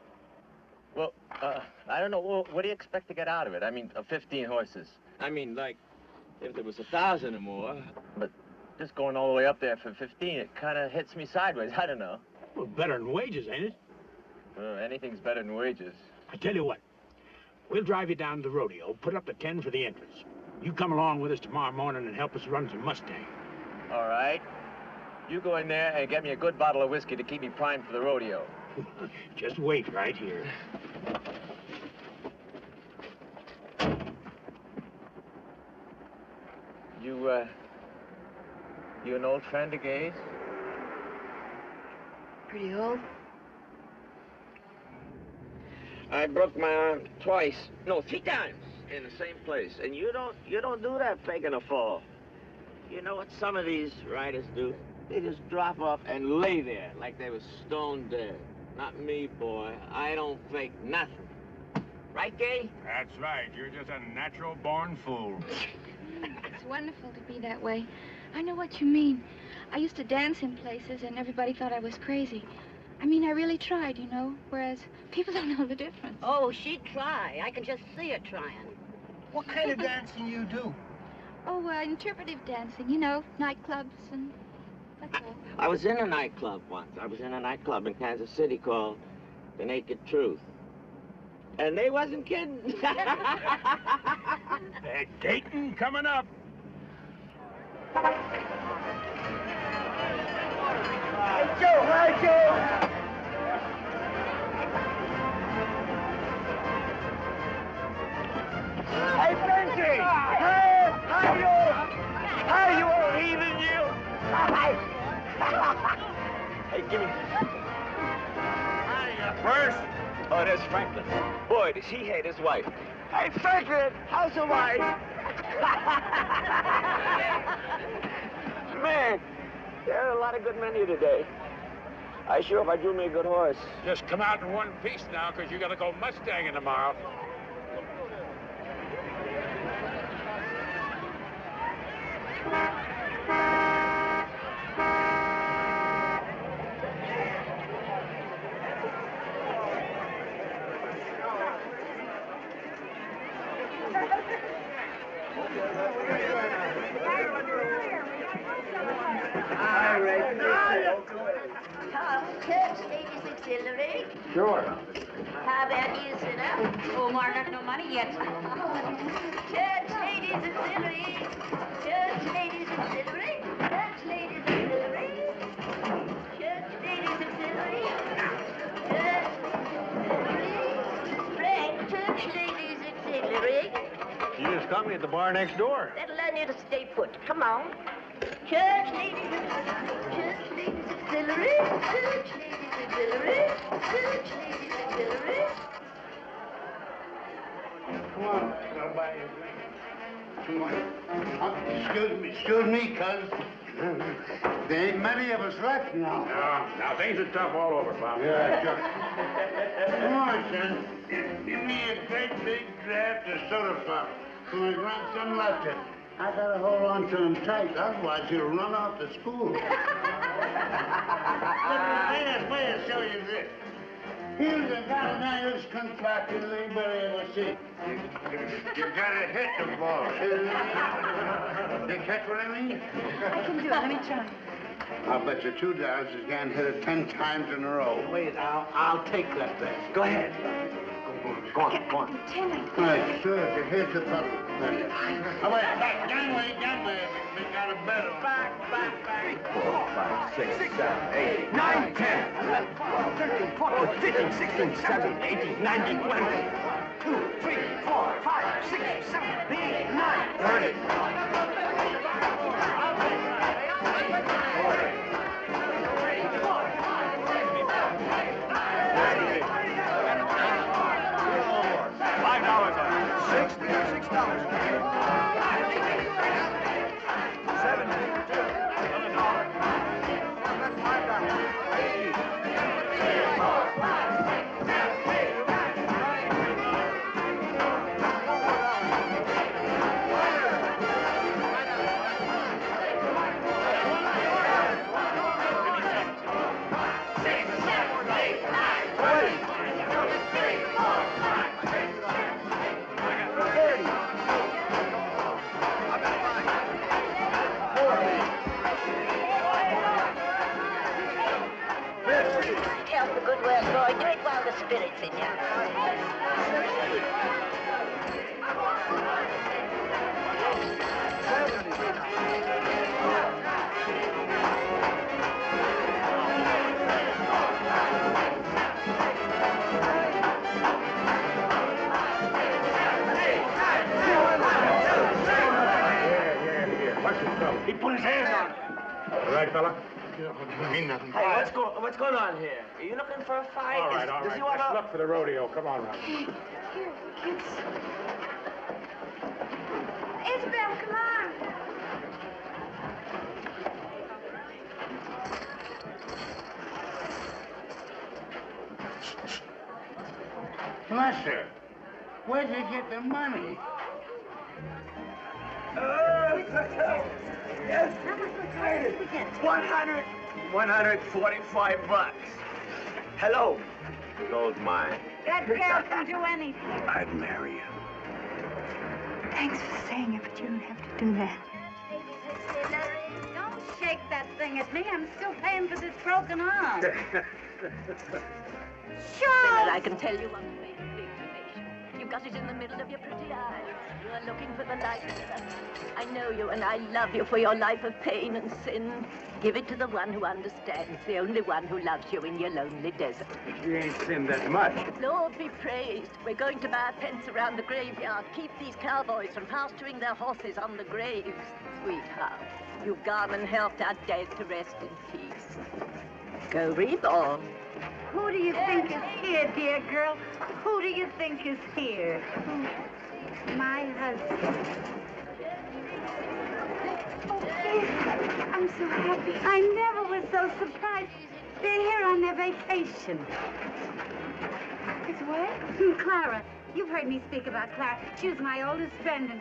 Well, I don't know. Well, what do you expect to get out of it? I mean, 15 horses. I mean, like, if there was 1,000 or more. But just going all the way up there for 15, it kind of hits me sideways. I don't know. Well, better than wages, ain't it? Anything's better than wages. I tell you what. We'll drive you down to the rodeo, put up the 10 for the entrance. You come along with us tomorrow morning and help us run some Mustang. All right. You go in there and get me a good bottle of whiskey to keep me primed for the rodeo. Just wait right here. You an old friend of Gay's? Pretty old. I broke my arm twice. No, 3 times in the same place. And you don't do that faking a fall. You know what some of these riders do? They just drop off and lay there like they were stone dead. Not me, boy. I don't fake nothing. Right, Gay? That's right. You're just a natural-born fool. It's wonderful to be that way. I know what you mean. I used to dance in places and everybody thought I was crazy. I mean, I really tried, you know, whereas people don't know the difference. Oh, she'd try. I can just see her trying. What kind of dancing you do? Oh, interpretive dancing, you know, nightclubs and that's all. I was in a nightclub once. I was in a nightclub in Kansas City called The Naked Truth. And they wasn't kidding. Dayton coming up. Hey, Joe! Hi, Joe! Hey, Benji! Hey, you old heathen, you! Hey, give me... First. Oh, there's Franklin. Boy, does he hate his wife. Hey, Franklin, how's your wife? Man, there are a lot of good men here today. I sure if I drew me a good horse. Just come out in one piece now, because you got to go Mustanging tomorrow. Church Ladies Auxiliary. Sure. How about you sit up? Omar got no money yet. Church Ladies Auxiliary. Church Ladies Auxiliary. Church Ladies Auxiliary. Church Ladies Auxiliary. Church Auxiliary. Frank, Church Ladies Auxiliary. You just caught me at the bar next door. That'll learn you to stay put. Come on. Church Ladies Auxiliary. Church Ladies Auxiliary. Church Ladies Auxiliary. Church Ladies Auxiliary. Come on, I'll buy you a drink. Come on. Excuse me, cuz. There ain't many of us left now. Now things are tough all over, Bob. Yeah, sure. Come on, son. Give me a great big draft of soda pop. My grandson left it. I gotta hold on to him tight, otherwise he'll run off to school. Wait a show you this. Here's the goddamnest contractor anybody ever seen. You gotta hit the ball. You catch what I mean? I can do it. Let me try. I'll bet you $2 you can't hit it 10 times in a row. Wait, I'll take that bet. Go ahead. Go on. 10. Right, sure, here's the puzzle. Oh, wait, back, gangway. We got a better. Back. 3, 4, 5, 6, 7, 8, 9, 10, 11, 12, 13, 14, 15, 16, 17, 18, 19, 20. 2, 3, 4, 5, 6, 7, 8, 9, 30. Help the good work, boy. Do it while the spirit's in you. He put his hands on it. All right, fella? It ain't nothing. Hey, what's going on here? Are you looking for a fight? All right. Does he Let's wanna... look for the rodeo. Come on, Ralph. Here, Isabel, come on. Lester, where'd you get the money? Yes. 145 bucks. Hello. Gold mine. That girl can do anything. I'd marry you. Thanks for saying it, but you don't have to do that. Don't shake that thing at me. I'm still paying for this broken arm. Well, I can tell you one big information. You've got it in the middle of your pretty eyes. You are looking for the light mirror. I know you and I love you for your life of pain and sin. Give it to the one who understands, the only one who loves you in your lonely desert. You ain't sinned that much. Lord be praised. We're going to buy a fence around the graveyard. Keep these cowboys from pasturing their horses on the graves. Sweetheart, you've gone and helped our dead to rest in peace. Go reborn. Who do you think is here, dear girl? Who do you think is here? My husband. Oh, yes. I'm so happy. I never was so surprised. They're here on their vacation. His what? Clara. You've heard me speak about Clara. She was my oldest friend, and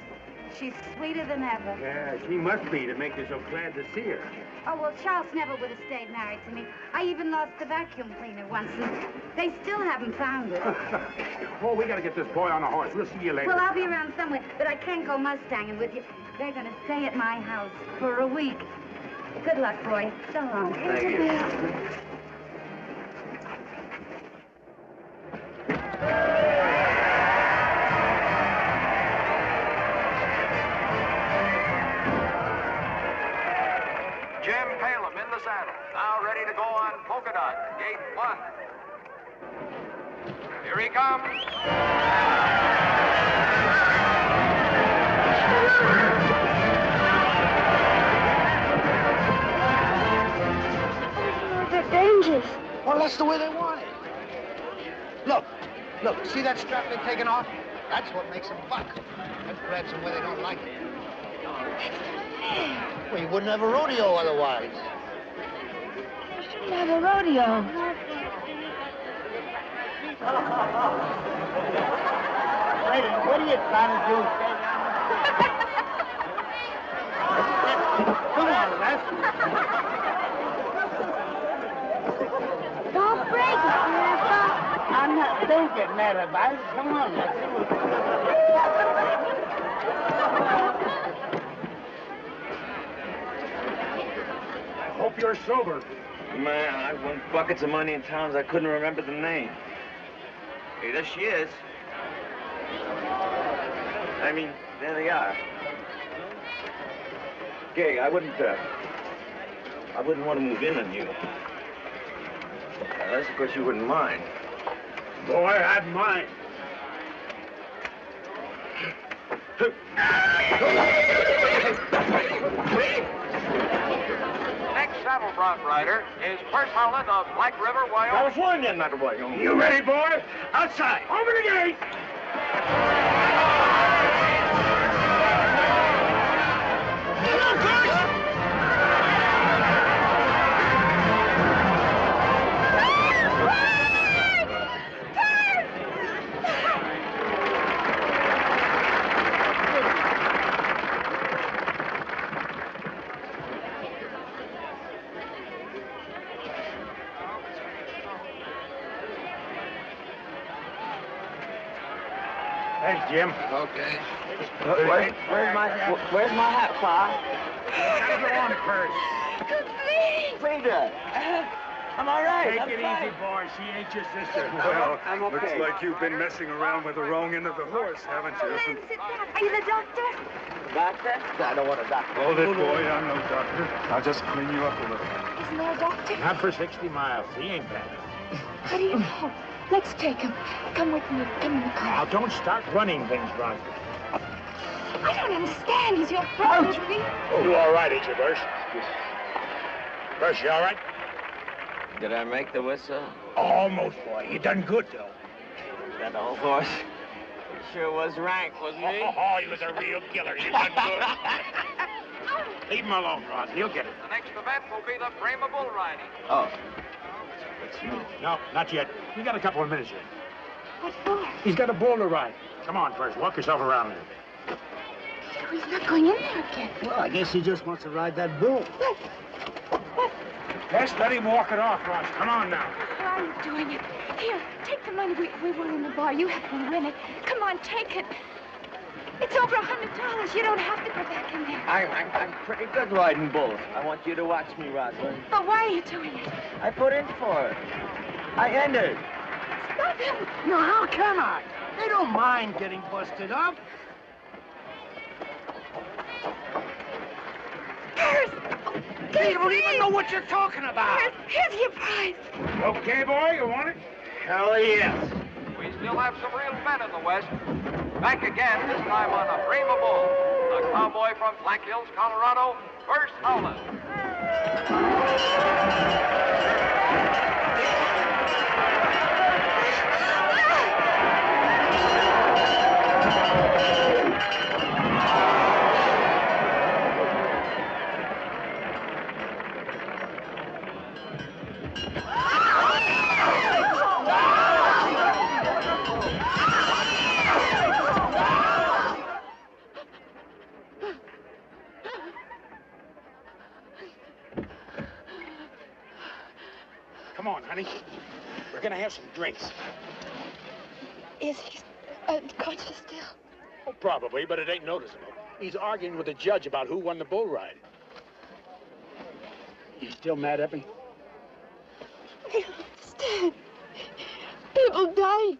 she's sweeter than ever. Yeah, she must be to make you so glad to see her. Oh, well, Charles never would have stayed married to me. I even lost the vacuum cleaner once, and they still haven't found it. Oh, we gotta get this boy on a horse. We'll see you later. Well, I'll be around somewhere, but I can't go Mustanging with you. They're going to stay at my house for a week. Good luck, boy. So long. Thank you. Jim Palem in the saddle. Now ready to go on Polka Dot, gate 1. Here he comes. They're dangerous. Well, that's the way they want it. Look, see that strap they're taking off? That's what makes them buck. That grabs them where they don't like it. Well, you wouldn't have a rodeo otherwise. You shouldn't have a rodeo. Lady, what are you trying to do? Come on, Les. Don't break it, Grandpa. I'm not, don't get mad about it. Come on, Les. Hope you're sober. Man, I won buckets of money in towns I couldn't remember the name. Hey, there she is. I mean, there they are. Gay, I wouldn't want to move in on you. That's because you wouldn't mind. Boy, I'd mind. Next saddle bronc rider is First Howland of Black River, Wyoming. California, not Wyoming. You ready, boy? Outside. Over the gate. Thanks, Jim. Okay. Where's my hat, Pa? Gotta go on first. Frida. I'm all right. Take I'm it fine. easy, boy. She ain't your sister. Well, I'm okay. looks like you've been messing around with the wrong end of the horse, haven't you? Lynn, sit down. Are you the doctor? Doctor? I don't want a doctor. Hold it, boy. I'm no doctor. I'll just clean you up a little. Isn't there a doctor? Not for 60 miles. He ain't bad. How do you know? Let's take him. Come with me. Come in the car. Now, don't start running things, Bronco. I don't understand. He's your friend, isn't he? Oh, you all right, ain't you, Birch? First, you all right? Did I make the whistle? Almost, boy. You done good, though. That old horse. He sure was rank, wasn't he? Oh, he was a real killer. You done good. Leave him alone, Ross. He'll get it. The next event will be the Prima Bull riding. Oh. It's me. No, not yet. We got a couple of minutes yet. What for? He's got a bull to ride. Come on, first. Walk yourself around there. Oh, he's not going in there again. Well, I guess he just wants to ride that bull. Just let him walk it off, Ross. Come on now. Why are you doing it? Here, take the money we won in the bar. You have to win it. Come on, take it. It's over $100. You don't have to go back in there. I'm pretty good riding bulls. I want you to watch me, Rosalind. But why are you doing it? I put in for it. I entered. Stop him. No, how can I? They don't mind getting busted up. Here's... They don't even know what you're talking about. Here's your prize. Okay, boy, you want it? Hell yes. We still have some real men in the West. Back again, this time on a Prima Bull. The cowboy from Black Hills, Colorado, First Howland. Come on, honey. We're gonna have some drinks. Is he unconscious still? Oh, probably, but it ain't noticeable. He's arguing with the judge about who won the bull ride. You still mad at me? I don't understand. People dying,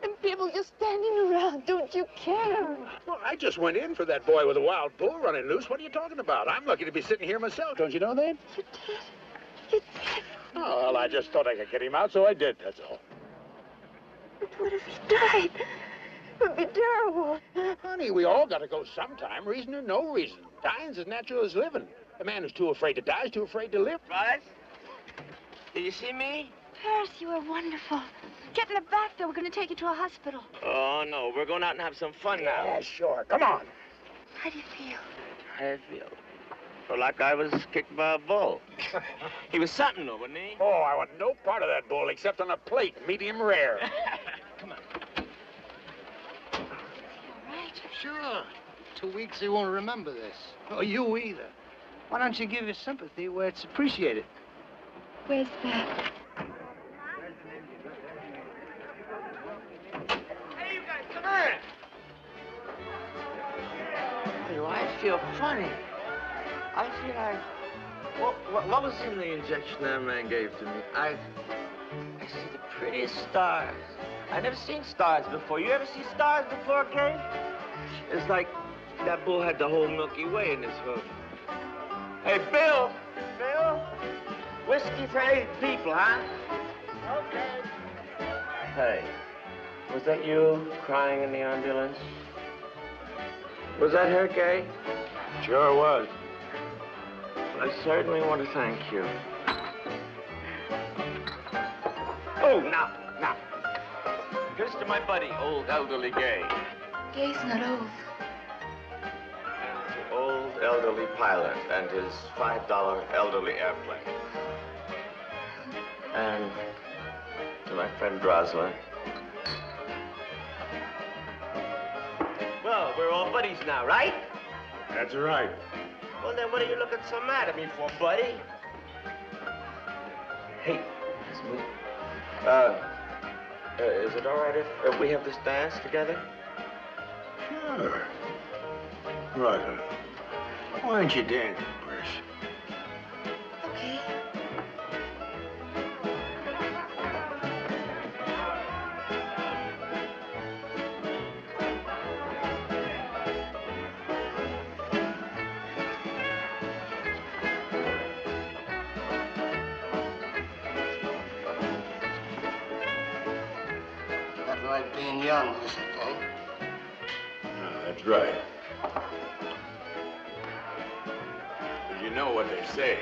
and people just standing around. Don't you care? Well, I just went in for that boy with a wild bull running loose. What are you talking about? I'm lucky to be sitting here myself. Don't you know that? You did. You did. Oh, well, I just thought I could get him out, so I did, that's all. But what if he died? It would be terrible. Honey, we all gotta go sometime, reason or no reason. Dying's as natural as living. A man who's too afraid to die is too afraid to live. Right? Did you see me? Paris, you are wonderful. Get in the back door. We're going to take you to a hospital. Oh, no. We're going out and have some fun now. Yeah, sure. Come on. How do you feel? I feel like I was kicked by a bull. He was something, though, wasn't he? Oh, I want no part of that bull except on a plate, medium rare. Come on. All right. Sure. 2 weeks he won't remember this. Or you either. Why don't you give your sympathy where it's appreciated? Where's that? Hey, you guys, come here. You know, I feel funny. I feel like... What was in the injection that man gave to me? I see the prettiest stars. I never seen stars before. You ever see stars before, Kay? It's like that bull had the whole Milky Way in his hood. Hey, Bill! Bill? Whiskey for 8 people, huh? Okay. Hey, was that you crying in the ambulance? Was that her, Kay? Sure was. I certainly want to thank you. Oh, now. Here's to my buddy, old elderly Gay. Gay's not old. And to old elderly pilot and his $5 elderly airplane. And to my friend Rosalind. Well, we're all buddies now, right? That's right. Well, then what are you looking so mad at me for, buddy? Hey, let's move. Is it all right if we have this dance together? Sure. Right. Why don't you dance, Chris? Okay. Nothing like being young, Mr. Kay. That's right. But you know what they say.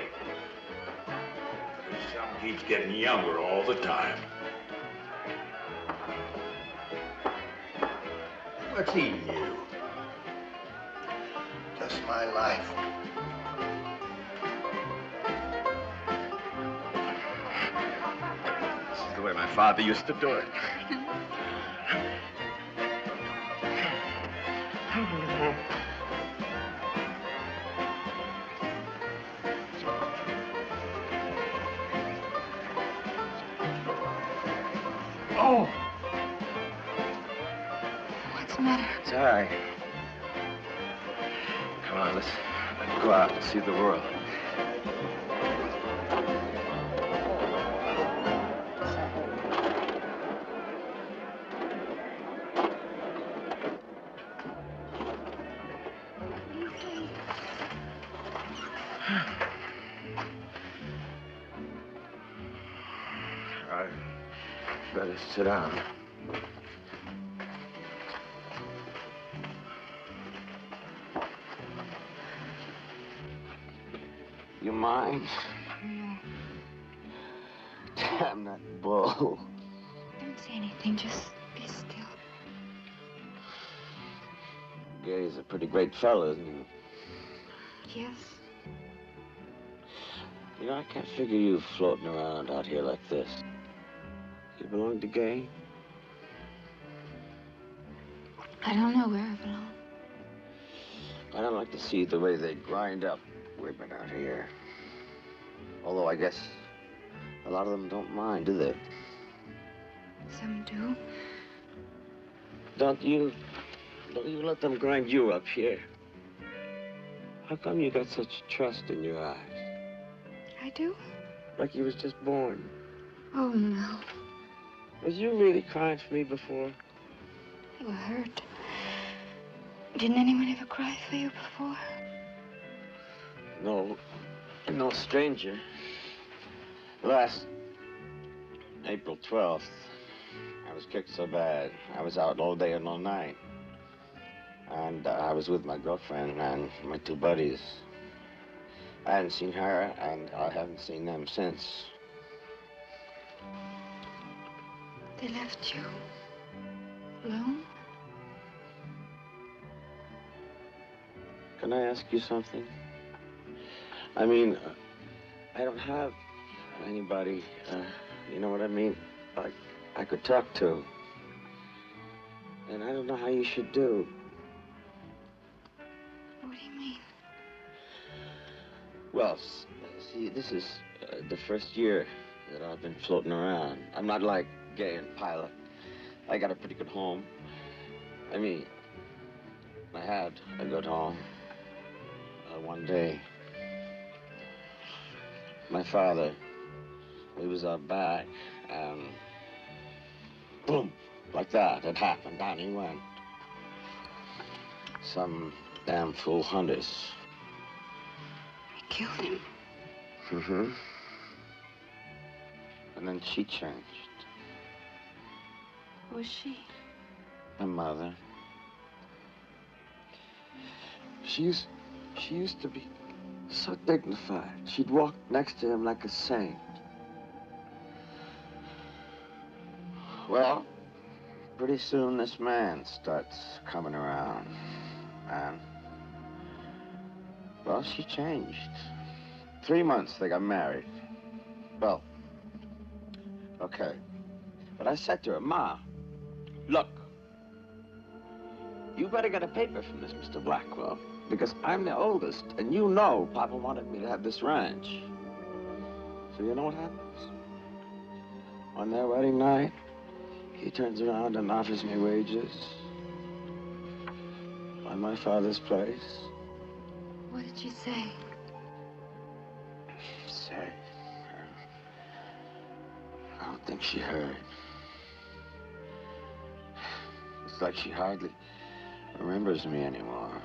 keeps getting younger all the time. What's eating you? Just my life. This is the way my father used to do it. Oh! What's the matter? It's all right. Come on, let's go out and see the world. I better sit down. You mind? No. Damn that bull. Don't say anything. Just be still. Gary's a pretty great fellow, isn't he? Yes. You know, I can't figure you floating around out here like this. You belong to Gay? I don't know where I belong. I don't like to see the way they grind up women out here. Although I guess a lot of them don't mind, do they? Some do. Don't you let them grind you up here? How come you got such trust in your eyes? I do? Like you was just born. Oh, no. Was you really crying for me before? You were hurt. Didn't anyone ever cry for you before? No stranger. Last April 12th, I was kicked so bad. I was out all day and all night. And I was with my girlfriend and my two buddies. I hadn't seen her, and I haven't seen them since. They left you alone? Can I ask you something? I mean, I don't have anybody, you know what I mean? Like, I could talk to. And I don't know how you should do. What do you mean? Well, see, this is the first year that I've been floating around. I'm not like Gay and Pilot. I got a pretty good home. I mean, I had a good home. One day, my father, he was out back, and boom, like that, it happened, down he went. Some damn fool hunters. They killed him. Mm-hmm. And then she changed. Who was she? My mother. She used to be so dignified. She'd walk next to him like a saint. Well, pretty soon this man starts coming around. And, well, she changed. 3 months they got married. Well, okay. But I said to her, Ma, look, you better get a paper from this Mr. Blackwell, because I'm the oldest, and you know Papa wanted me to have this ranch. So you know what happens? On their wedding night, he turns around and offers me wages on my father's place. What did she say? Say, I don't think she heard. It's like she hardly remembers me anymore.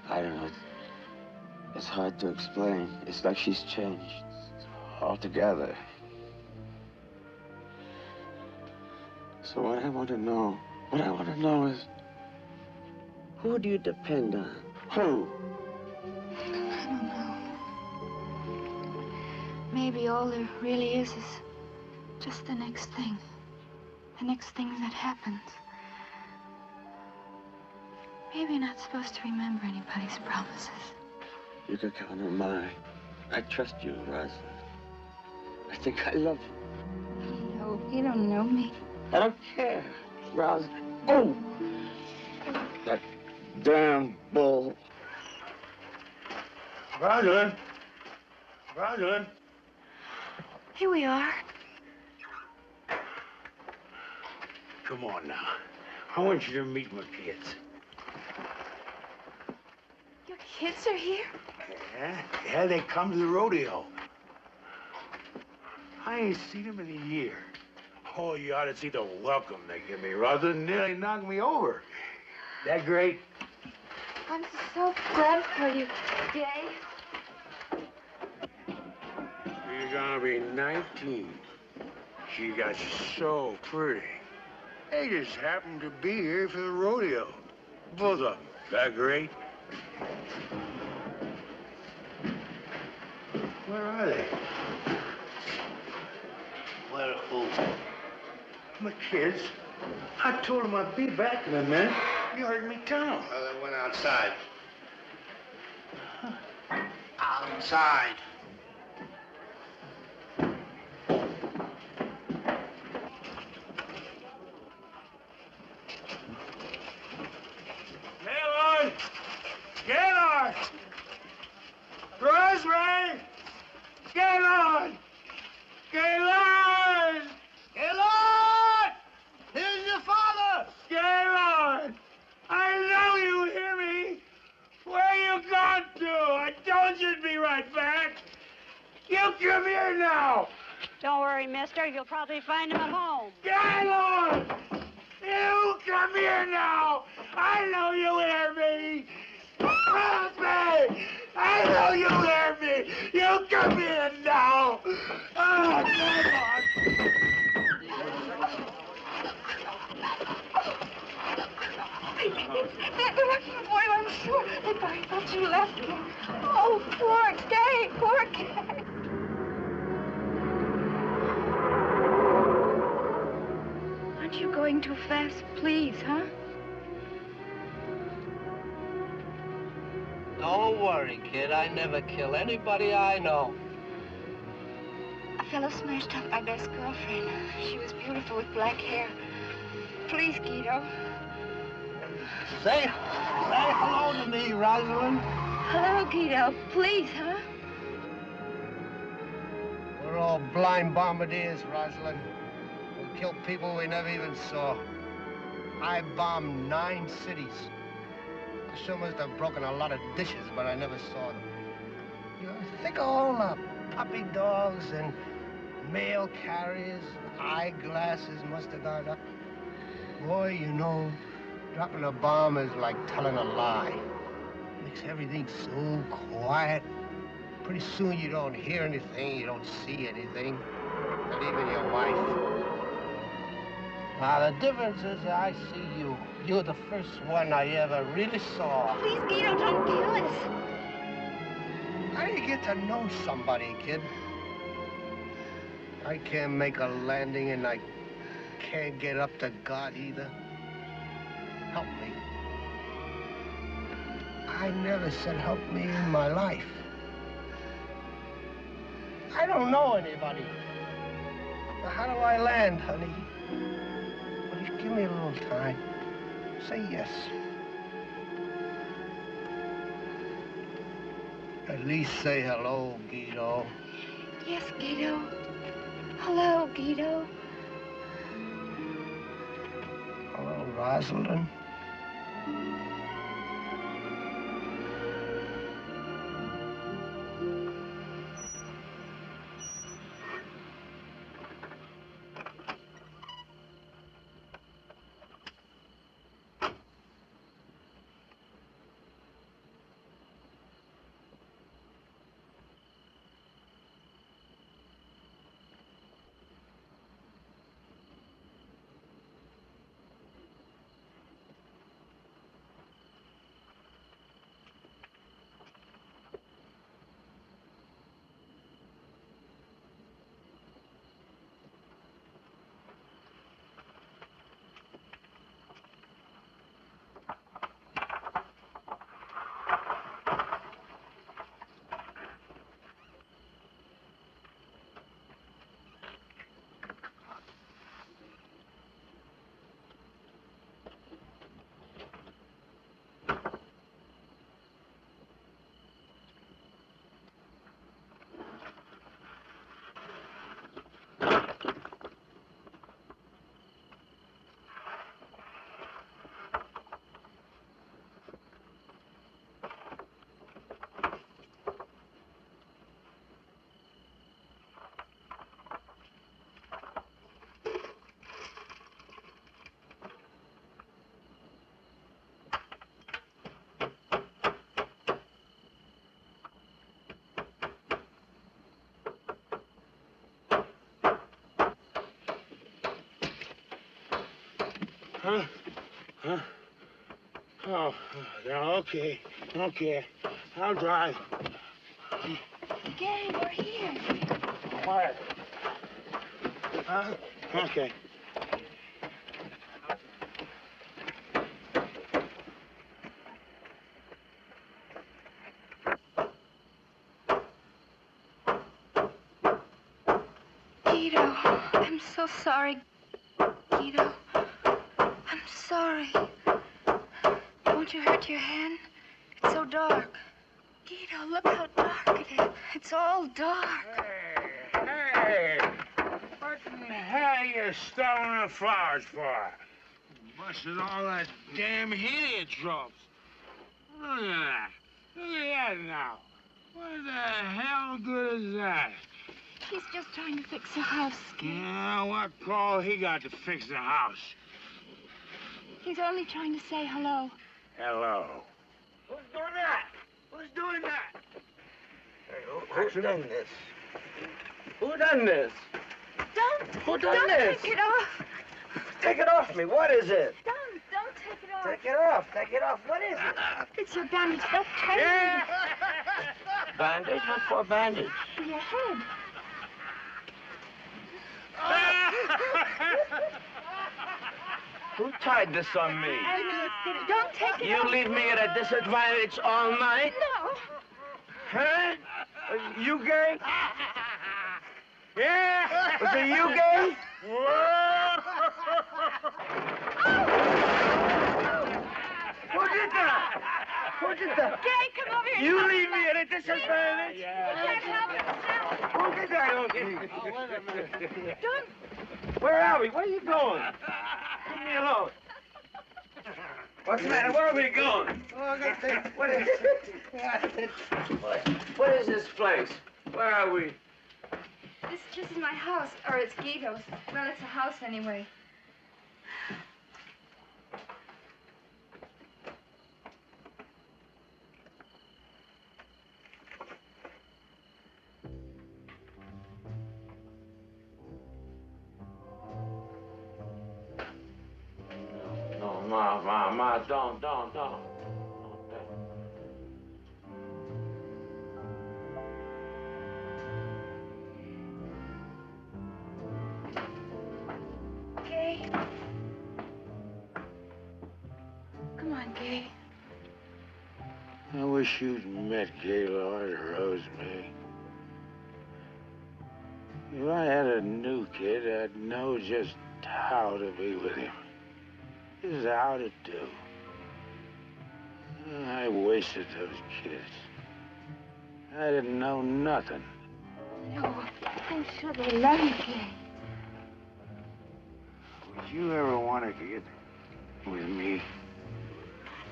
I don't know. It's hard to explain. It's like she's changed altogether. So what I want to know is, who do you depend on? Who? I don't know. maybe all there really is just the next thing. The next thing that happens. Maybe you're not supposed to remember anybody's promises. You can count on mine. I trust you, Rosalind. I think I love you. No, you don't know me. I don't care, Rosalind. Oh! That damn bull. Rosalind. Rosalind. Here we are. Come on now. I want you to meet my kids. Your kids are here? Yeah, they come to the rodeo. I ain't seen them in a year. Oh, you ought to see the welcome they give me, Rosalind. Nearly knocked me over. That great? I'm so glad for you, Gay. You're gonna be 19. She got so pretty. They just happened to be here for the rodeo. Both of them. That great? Where are they? Where who? My kids. I told them I'd be back in a minute. You heard me tell them. They went outside. Outside. Gaylord! Gaylord! Rosemary! Gaylord! Gaylord! Gaylord! Here's your father! Gaylord! I know you hear me! Where you gone to? I told you to be right back! You come here now! Don't worry, mister. You'll probably find him at home. Gaylord! You come here now! I know you hear me! Help me! I know you hear me! You come here now! Oh, come on! They're looking for you, I'm sure. They probably thought you left me. Oh, poor Gay, poor Gay. Aren't you going too fast, please, huh? Don't worry, kid. I never kill anybody I know. A fellow smashed up my best girlfriend. She was beautiful with black hair. Please, Guido. Say hello to me, Rosalind. Hello, Guido. Please, huh? We're all blind bombardiers, Rosalind. We kill people we never even saw. I bombed 9 cities. I sure must have broken a lot of dishes, but I never saw them. You know, think of all the puppy dogs and mail carriers, eyeglasses must have gone up. Boy, you know, dropping a bomb is like telling a lie. Makes everything so quiet. Pretty soon you don't hear anything, you don't see anything. Not even your wife. Now, the difference is I see you. You're the first one I ever really saw. Please, Guido, don't kill us. How do you get to know somebody, kid? I can't make a landing, and I can't get up to God either. Help me. I never said help me in my life. I don't know anybody. Now, how do I land, honey? Will you give me a little time? Say yes. At least say hello, Guido. Yes, Guido. Hello, Guido. Hello, Rosalind. Huh? Huh? Oh, okay. Okay. I'll drive. Gay, we're here. Quiet. Huh? Okay. Guido, I'm so sorry. Guido, I'm sorry. Won't you hurt your hand? It's so dark. Guido, look how dark it is. It's all dark. Hey! What in the hell are you stoning the flowers for? Busted all that damn heliotropes. Look at that. Look at that now. What the hell good is that? He's just trying to fix the house, Gay. Yeah, what call he got to fix the house? He's only trying to say hello. Hello. Who's doing that? Who's doing that? Hey, who's done this? Who done this? Who done this? Take it off. Take it off me. What is it? Don't take it off. Take it off. Take it off. What is it? It's your bandage. Don't turn it. Bandage? What for bandage? For your head. Who tied this on me? Don't take it off. You leave me at a disadvantage all night? No. Huh? You gay? Yeah! Was it you gay? Who did that? Who did that? Gay, come over here. You leave me at a disadvantage? You can't help yourself. Who did that? Oh, wait a minute. Don't. Where are we? Where are you going? Leave me alone. What's the matter? Where are we going? What is this place? Where are we? This is my house, or it's Guido's. Well, it's a house anyway. No, Ma, don't. Gay. Come on, Gay. I wish you'd met Gaylord Rosemary. If I had a new kid, I'd know just how to be with him. Just how to do. I wasted those kids. I didn't know nothing. No, I'm sure they love you, Gay. Would you ever want to get with me?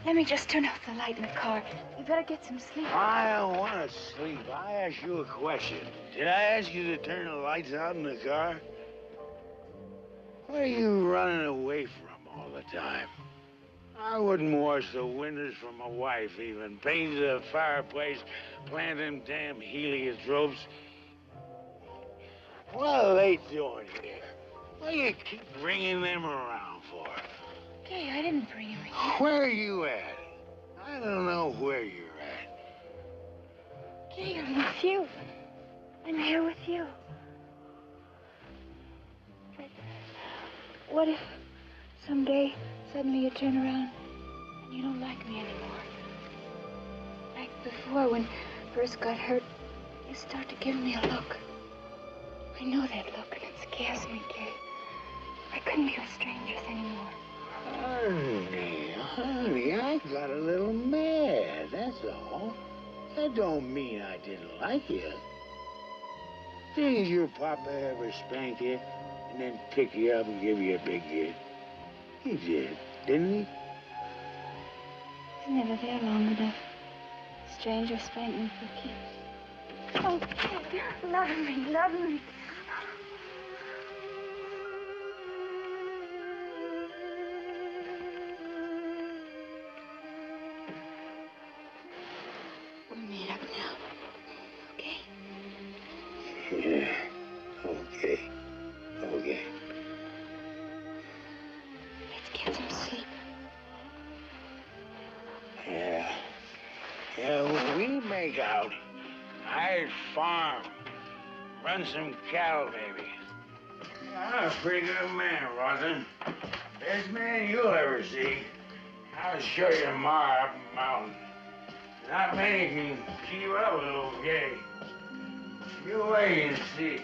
Let me just turn off the light in the car. You better get some sleep. I don't want to sleep. I asked you a question. Did I ask you to turn the lights out in the car? What are you running away from all the time? I wouldn't wash the windows for my wife even. Paint the fireplace, plant them damn heliotropes. What are they doing here? What do you keep bringing them around for? Gay, I didn't bring him here. Where are you at? I don't know where you're at. Gay, I'm with you. I'm here with you. But what if someday suddenly you turn around and you don't like me anymore? Like before, when I first got hurt, you start to give me a look. I know that look, and it scares me, Gay. I couldn't be with strangers anymore. Honey, I got a little mad, that's all. That don't mean I didn't like you. Didn't your papa ever spank you and then pick you up and give you a big hit? He did, didn't he? He's never there long enough. Strangers spank me for keeps. Oh, Gay, love me, love me. Yeah, okay. Let's get some make out. I farm. Run some cattle, maybe. I'm a pretty good man, Rosin. Best man you'll ever see. I'll show you tomorrow up the mountain. Not many can keep up with old Gay. You wait and see.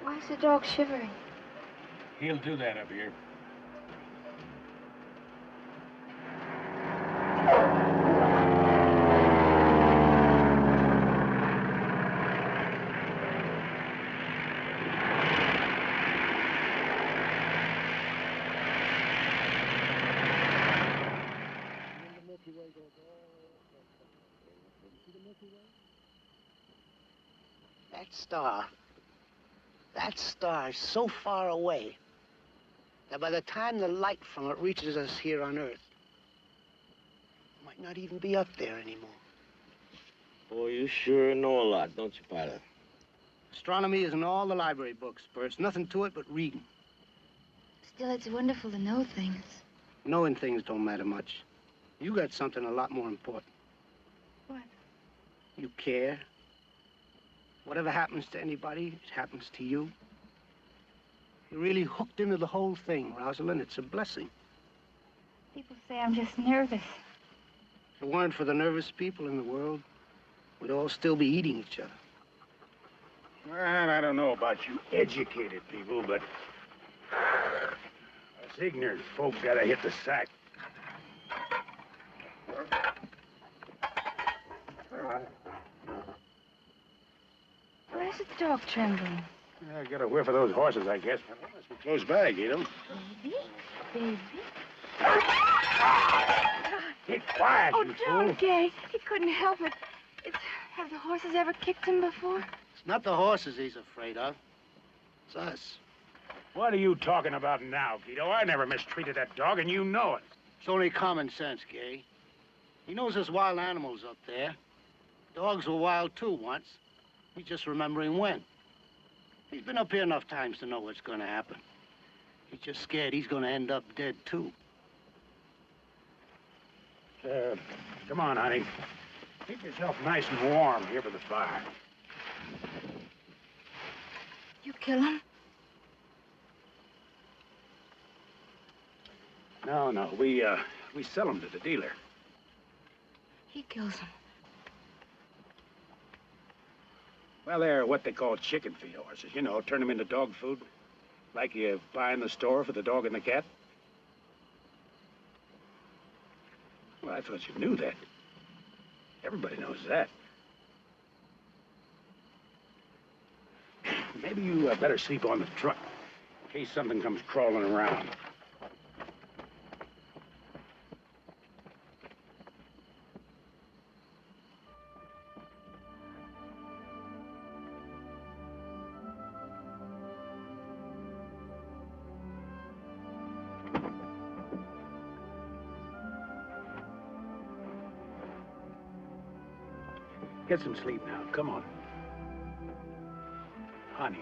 Why is the dog shivering? He'll do that up here. That star is so far away that by the time the light from it reaches us here on Earth, it might not even be up there anymore. Boy, you sure know a lot, don't you, Pilot? Astronomy is in all the library books, Perce. Nothing to it but reading. Still, it's wonderful to know things. Knowing things don't matter much. You got something a lot more important. What? You care. Whatever happens to anybody, it happens to you. You're really hooked into the whole thing, Rosalind. It's a blessing. People say I'm just nervous. If it weren't for the nervous people in the world, we'd all still be eating each other. Well, I don't know about you educated people, but us ignorant folk gotta hit the sack. Why is the dog trembling? I got a whiff of those horses, I guess. Well, must be close by, Guido. Baby. Keep quiet, Oh, you don't, fool. Gay. He couldn't help it. Have the horses ever kicked him before? It's not the horses he's afraid of. It's us. What are you talking about now, Guido? I never mistreated that dog, and you know it. It's only common sense, Gay. He knows there's wild animals up there. Dogs were wild, too, once. He's just remembering when. He's been up here enough times to know what's going to happen. He's just scared he's going to end up dead, too. Come on, honey. Keep yourself nice and warm here by the fire. You kill him? No. We sell them to the dealer. He kills him. Well, they're what they call chicken feed horses. You know, turn them into dog food. Like you buy in the store for the dog and the cat. Well, I thought you knew that. Everybody knows that. Maybe you better sleep on the truck in case something comes crawling around. Get some sleep now. Come on. Honey.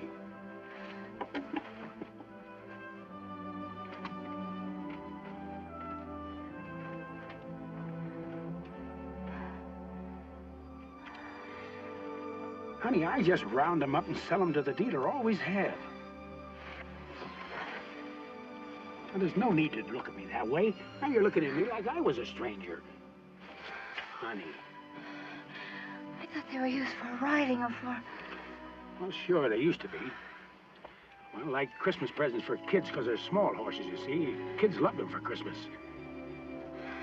Honey, I just round them up and sell them to the dealer. Always have. And there's no need to look at me that way. Now you're looking at me like I was a stranger. Honey. I thought they were used for riding or for... Well, sure, they used to be. Well, like Christmas presents for kids, because they're small horses, you see. Kids love them for Christmas.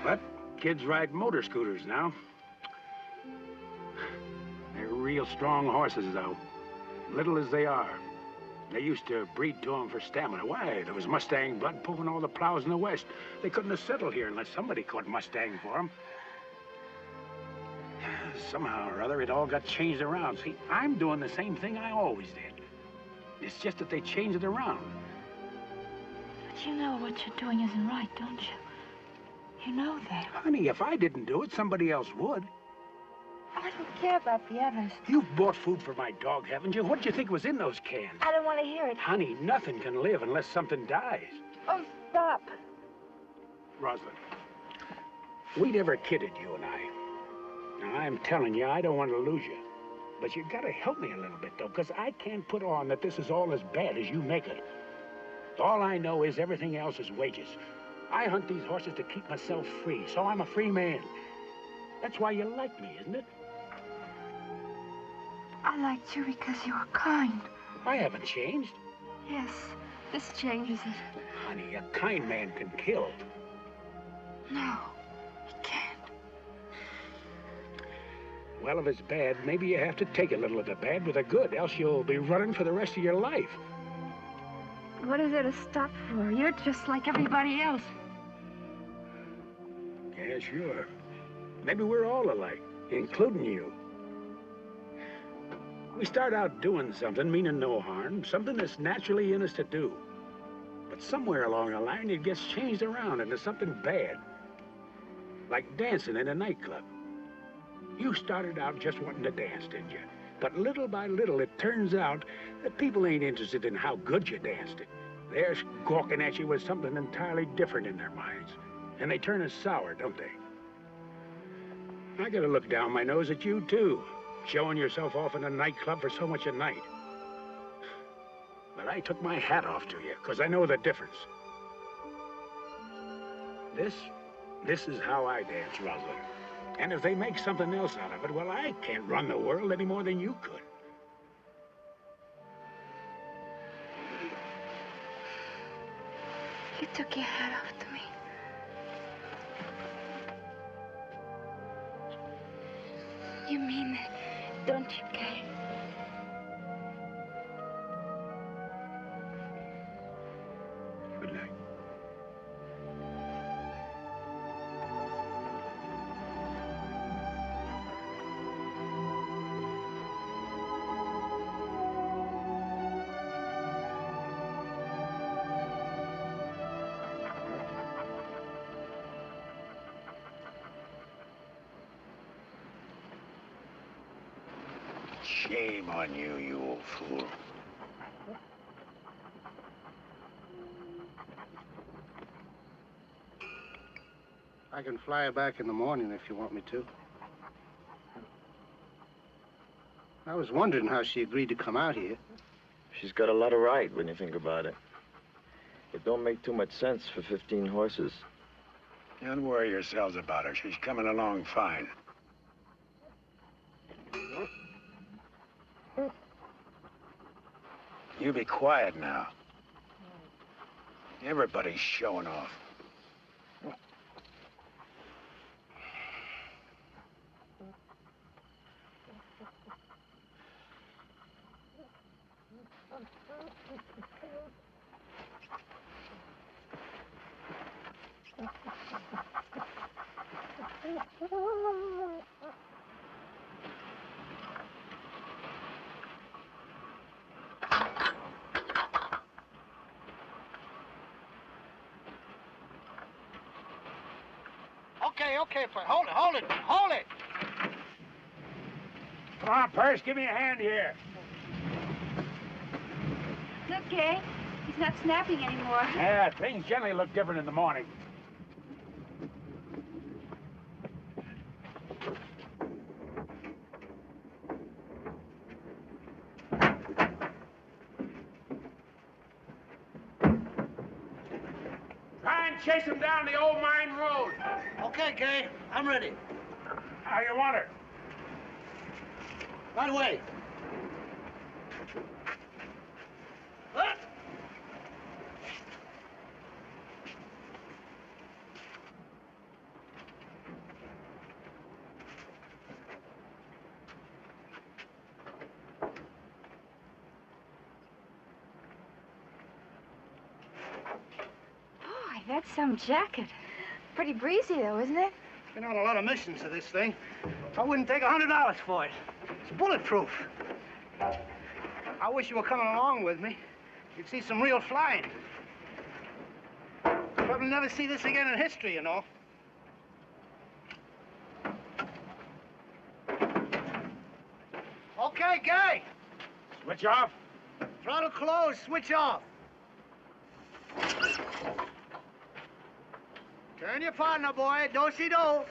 But kids ride motor scooters now. They're real strong horses, though. Little as they are. They used to breed to them for stamina. Why? There was Mustang blood pumping all the plows in the West. They couldn't have settled here unless somebody caught Mustang for them. Somehow or other, it all got changed around. See, I'm doing the same thing I always did. It's just that they changed it around. But you know what you're doing isn't right, don't you? You know that. Honey, if I didn't do it, somebody else would. I don't care about the others. You've bought food for my dog, haven't you? What do you think was in those cans? I don't want to hear it. Honey, nothing can live unless something dies. Oh, stop. Rosalind, we never kidded, you and I. Now, I'm telling you, I don't want to lose you. But you gotta help me a little bit, though, because I can't put on that this is all as bad as you make it. All I know is everything else is wages. I hunt these horses to keep myself free, so I'm a free man. That's why you like me, isn't it? I liked you because you were kind. I haven't changed. Yes, this changes it. Honey, a kind man can kill. No, he can't. Well, if it's bad, maybe you have to take a little of the bad with the good, else you'll be running for the rest of your life. What is there to stop for? You're just like everybody else. Yeah, sure. Maybe we're all alike, including you. We start out doing something, meaning no harm, something that's naturally in us to do. But somewhere along the line, it gets changed around into something bad. Like dancing in a nightclub. You started out just wanting to dance, didn't you? But little by little, it turns out that people ain't interested in how good you danced it. They're gawking at you with something entirely different in their minds. And they turn us sour, don't they? I gotta look down my nose at you, too. Showing yourself off in a nightclub for so much a night. But I took my hat off to you, because I know the difference. This is how I dance, Rosalind. And if they make something else out of it, well, I can't run the world any more than you could. You took your hat off to me. You mean that, don't you, Kay? Good night. Shame on you, you old fool. I can fly her back in the morning if you want me to. I was wondering how she agreed to come out here. She's got a lot of right when you think about it. It don't make too much sense for 15 horses. Don't worry yourselves about her. She's coming along fine. You be quiet now. Everybody's showing off. Okay, but hold it. Come on, Perce, give me a hand here. Look, Kay, he's not snapping anymore. Yeah, things generally look different in the morning. Try and chase him down the old mine road. Okay, Kay, I'm ready. How you want her? Right away. What? Boy, that's some jacket. Pretty breezy, though, isn't it? Been on a lot of missions to this thing. I wouldn't take $100 for it. It's bulletproof. I wish you were coming along with me. You'd see some real flying. Probably never see this again in history, you know. Okay, Gay. Switch off. Throttle closed, switch off. Turn your partner, boy. Do-si-do.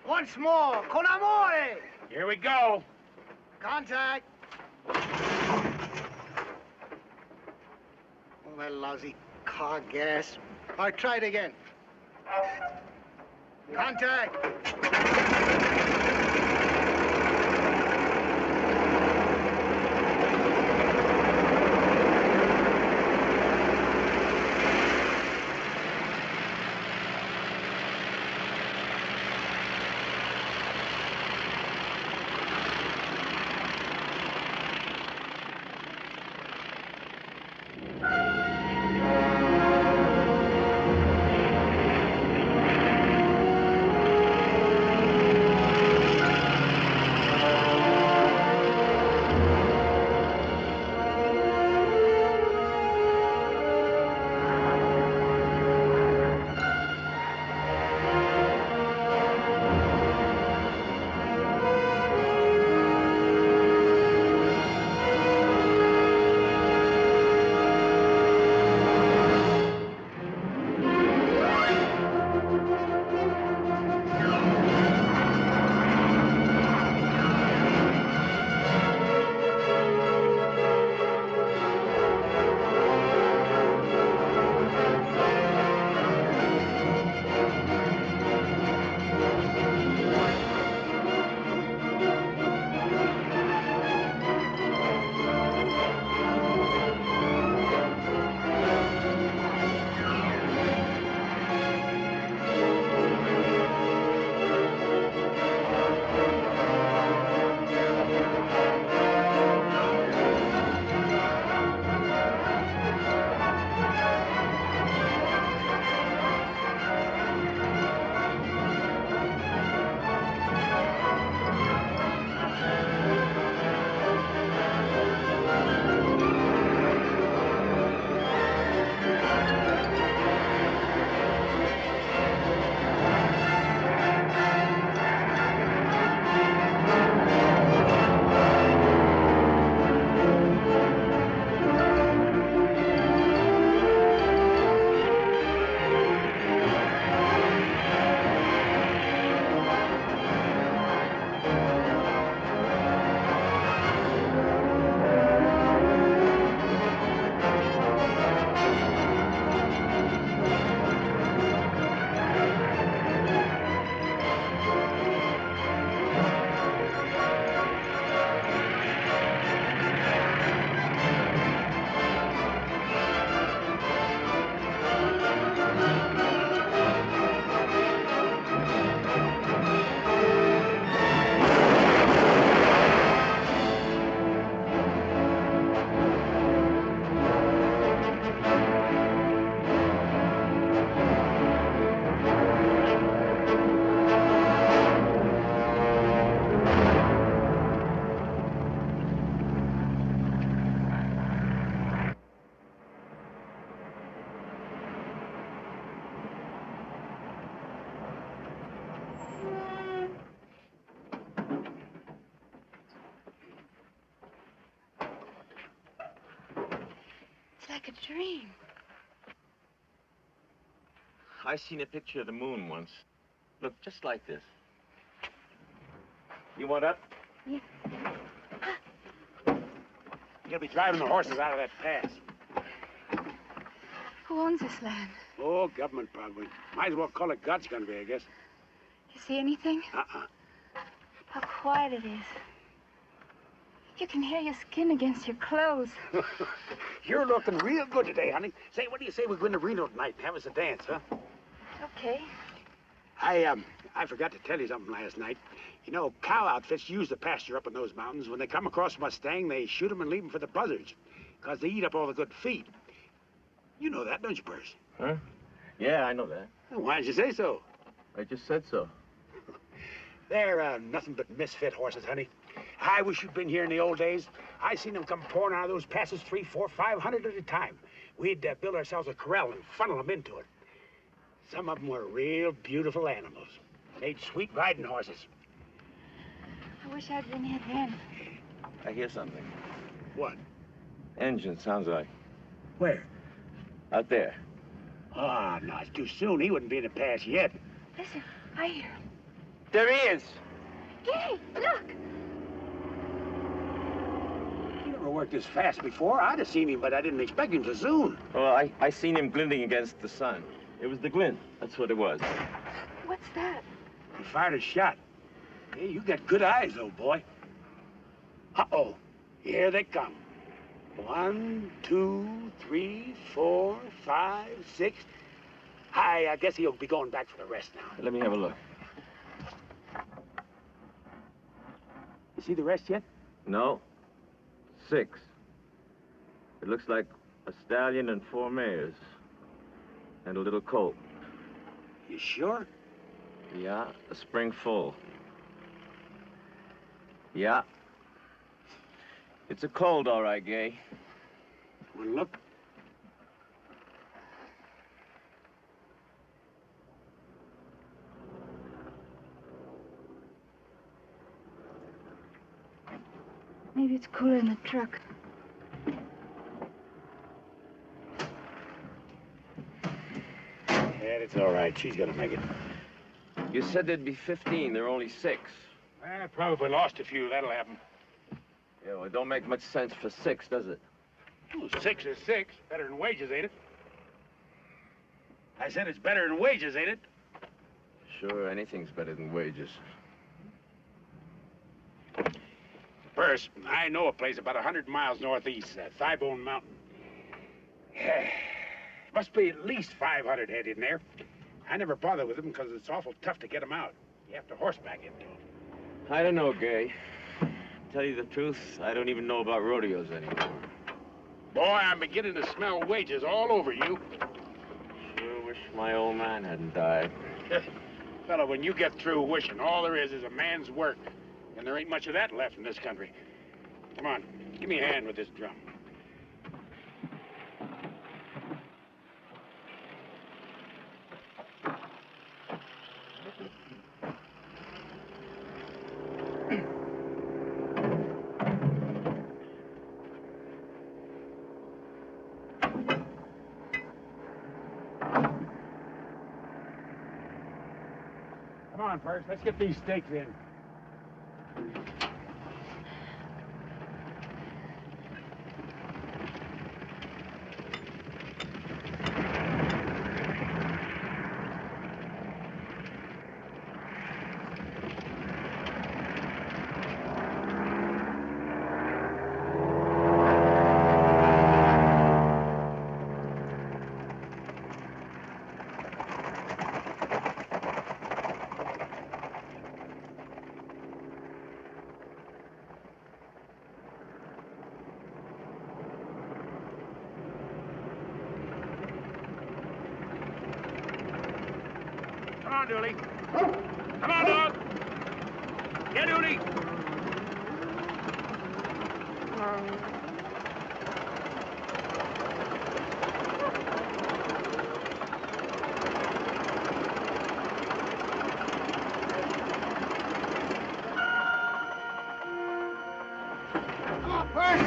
Once more. Con amore. Here we go. Contact. Oh, that lousy car gas. All right, try it again. Contact. It's like a dream. I seen a picture of the moon once. Looked just like this. You want up? Yeah. You'll be driving the horses out of that pass. Who owns this land? Oh, government probably. Might as well call it God's country, I guess. You see anything? How quiet it is. You can hear your skin against your clothes. You're looking real good today, honey. Say, what do you say we go into Reno tonight and have us a dance, huh? Okay. I forgot to tell you something last night. You know, cow outfits use the pasture up in those mountains. When they come across a Mustang, they shoot them and leave them for the buzzards, because they eat up all the good feed. You know that, don't you, Percy? Huh? Yeah, I know that. Well, why did you say so? I just said so. They're nothing but misfit horses, honey. I wish you'd been here in the old days. I seen them come pouring out of those passes 300, 400, 500 at a time. We'd build ourselves a corral and funnel them into it. Some of them were real beautiful animals. Made sweet riding horses. I wish I'd been here then. I hear something. What? Engine, sounds like. Where? Out there. Oh, no, it's too soon. He wouldn't be in the pass yet. Listen, I hear him. There he is. Gay, look! He never worked this fast before. I'd have seen him, but I didn't expect him so soon. Well, I seen him glinting against the sun. It was the glint. That's what it was. What's that? He fired a shot. Hey, you got good eyes, old boy. Uh-oh. Here they come. 1, 2, 3, 4, 5, 6. I guess he'll be going back for the rest now. Let me have a look. You see the rest yet? No. 6. It looks like a stallion and 4 mares. And a little colt. You sure? Yeah, a spring full. Yeah. It's a colt, all right, Gay. Wanna look? Maybe it's cooler in the truck. Yeah, it's all right. She's gonna make it. You said there'd be 15. There are only 6. I probably lost a few. That'll happen. Yeah, well, it don't make much sense for 6, does it? Well, 6 is 6. Better than wages, ain't it? I said it's better than wages, ain't it? Sure, anything's better than wages. First, I know a place about 100 miles northeast, Thigh-Bone Mountain. Must be at least 500 head in there. I never bother with them because it's awful tough to get them out. You have to horseback into them. I don't know, Gay. Tell you the truth, I don't even know about rodeos anymore. Boy, I'm beginning to smell wages all over you. Sure wish my old man hadn't died. Fella, when you get through wishing, all there is a man's work. And there ain't much of that left in this country. Come on, give me a hand with this drum. Come on, Perks, let's get these stakes in. Come on, Dooley. Come on, dog. Yeah, Dooley. Come on, Percy.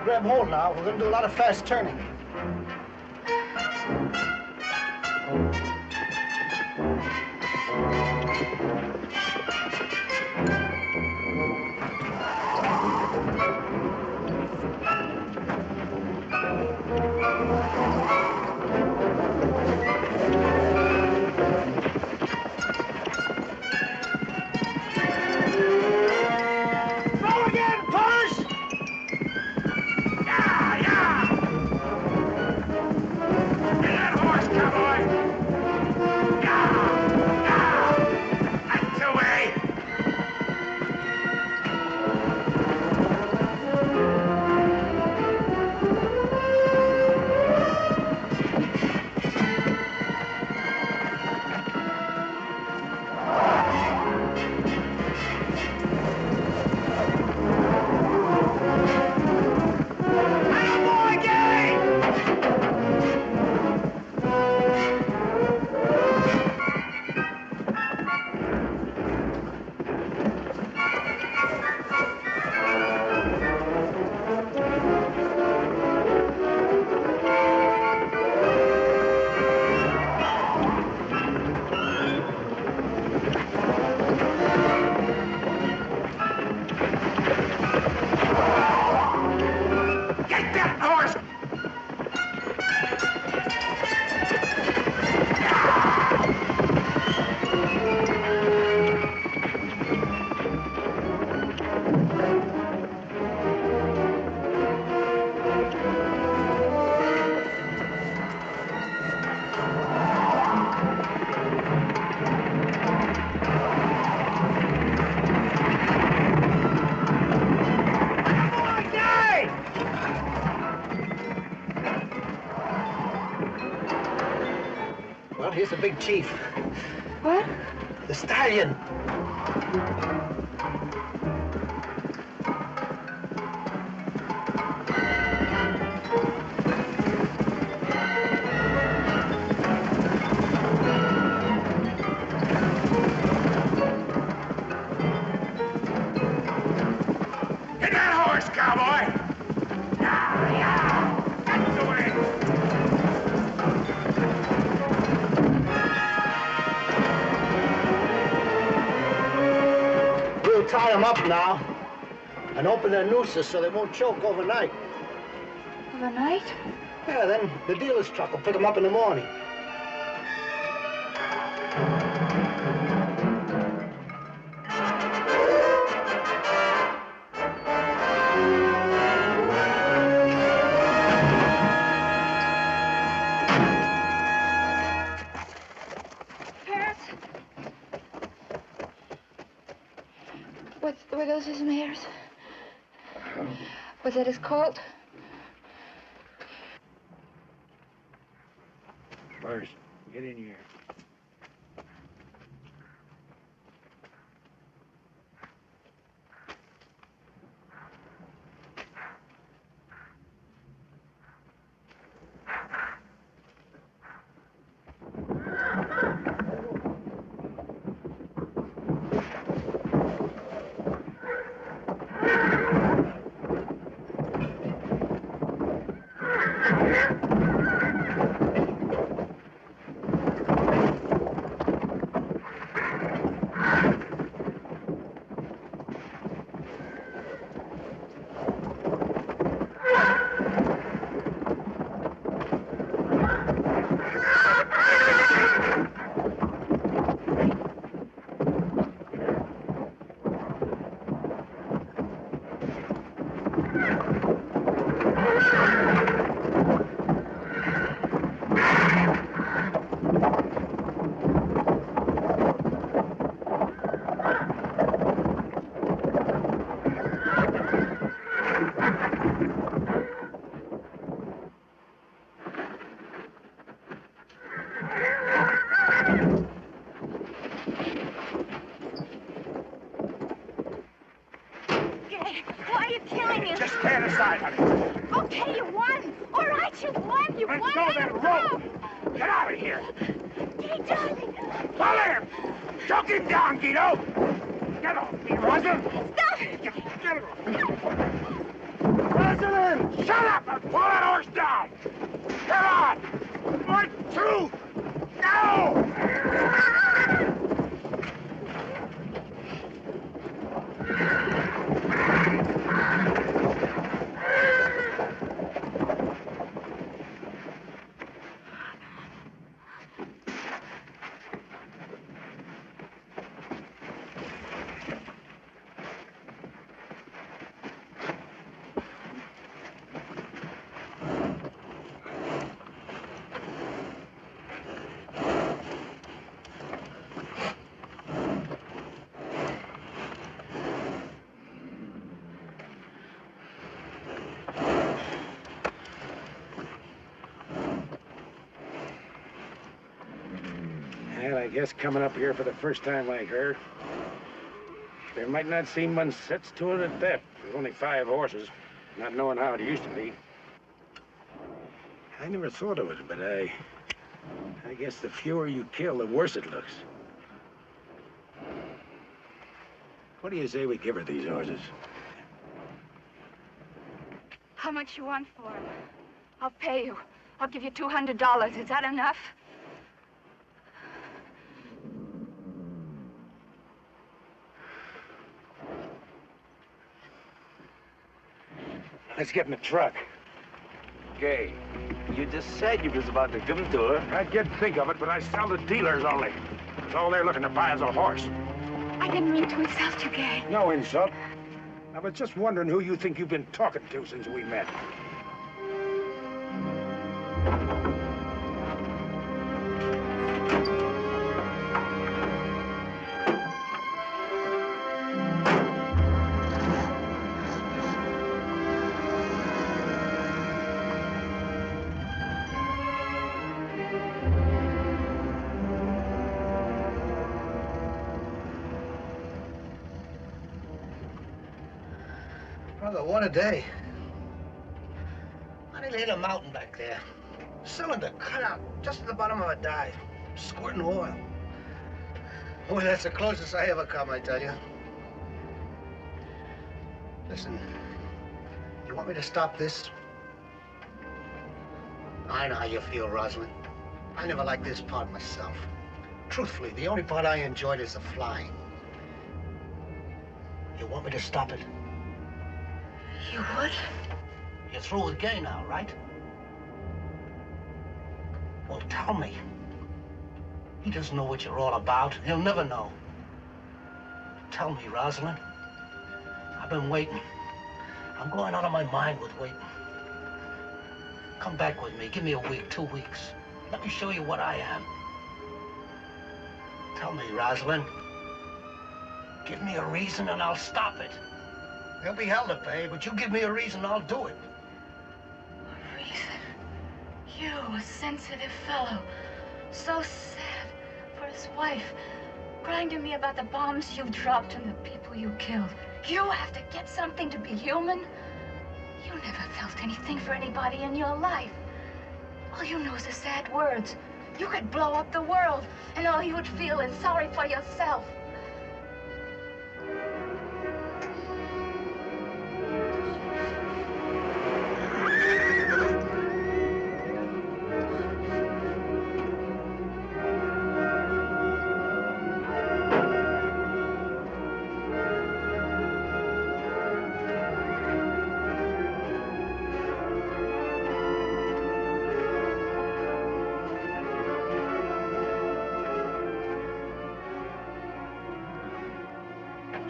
Grab hold now. We're going to do a lot of fast turning. the big chief. What? The stallion. Get that horse, cowboy! Yeah, yeah! That's the way! We'll tie them up now and open their nooses so they won't choke overnight. Overnight? Yeah, then the dealer's truck will pick them up in the morning. Parents? Were those his mares? Was that his colt? First, get in here. Why are you killing him? Just stand aside, honey. Okay, you won. All right, you won. You Let won. go of that rope. Get out of here. Gay, darling. Follow him. Choke him down, Guido. Get off me, Rosalind. Stop. Get him. Rosalind, shut up and pull that horse down. Come on. 1, 2. Now. And I guess coming up here for the first time like her, there might not seem much sets to it at that. There's only 5 horses, not knowing how it used to be. I never thought of it, but I guess the fewer you kill, the worse it looks. What do you say we give her these horses? How much you want for him? I'll pay you. I'll give you $200. Is that enough? Let's get in the truck. Gay, you just said you was about to give them to her. I did think of it, but I sell to dealers only. That's all they're looking to buy is a horse. I didn't mean to insult you, Gay. No insult. I was just wondering who you think you've been talking to since we met. Brother, what a day. I nearly hit a mountain back there. Cylinder cut out just at the bottom of a dive, squirting oil. Boy, that's the closest I ever come, I tell you. Listen, you want me to stop this? I know how you feel, Rosalind. I never liked this part myself. Truthfully, the only part I enjoyed is the flying. You want me to stop it? You would? You're through with Gay now, right? Well, tell me. He doesn't know what you're all about. He'll never know. Tell me, Rosalind. I've been waiting. I'm going out of my mind with waiting. Come back with me. Give me a week, 2 weeks. Let me show you what I am. Tell me, Rosalind. Give me a reason and I'll stop it. There'll be hell to pay, but you give me a reason, I'll do it. A reason? You, a sensitive fellow, so sad for his wife, crying to me about the bombs you dropped and the people you killed. You have to get something to be human? You never felt anything for anybody in your life. All you know is the sad words. You could blow up the world, and all you would feel is sorry for yourself.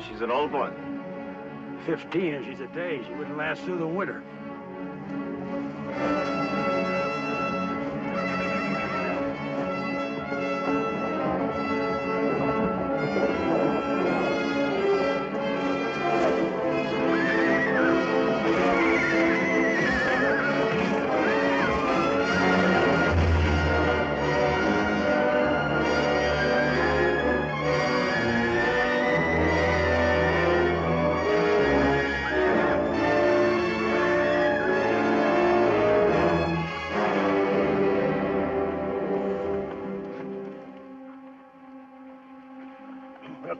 She's an old one. 15 if she's a day. She wouldn't last through the winter.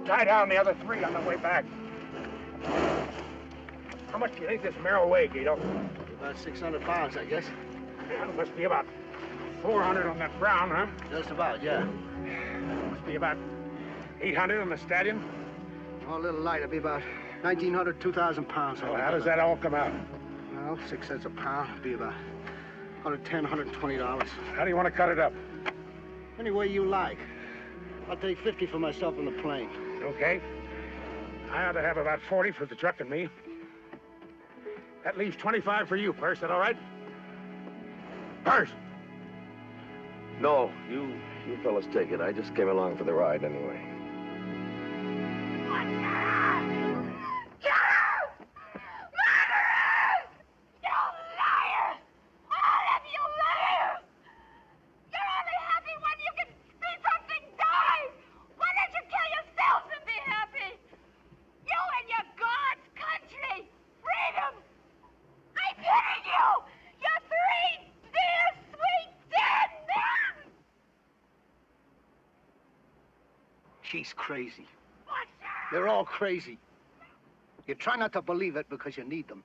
Tie down the other 3 on the way back. How much do you think this mare will weigh, Guido? About 600 pounds, I guess. Yeah, it must be about 400 on that brown, huh? Just about, yeah. Must be about 800 on the stallion. Oh, a little light. It'll be about 1,900, 2,000 pounds. So how does that all come out? Well, 6 cents a pound. It'll be about 110, $120. How do you want to cut it up? Any way you like. I'll take 50 for myself in the plane. Okay. I ought to have about 40 for the truck and me. That leaves 25 for you, Perce. That all right? Perce! No, you fellas take it. I just came along for the ride anyway. She's crazy. They're all crazy. You try not to believe it because you need them.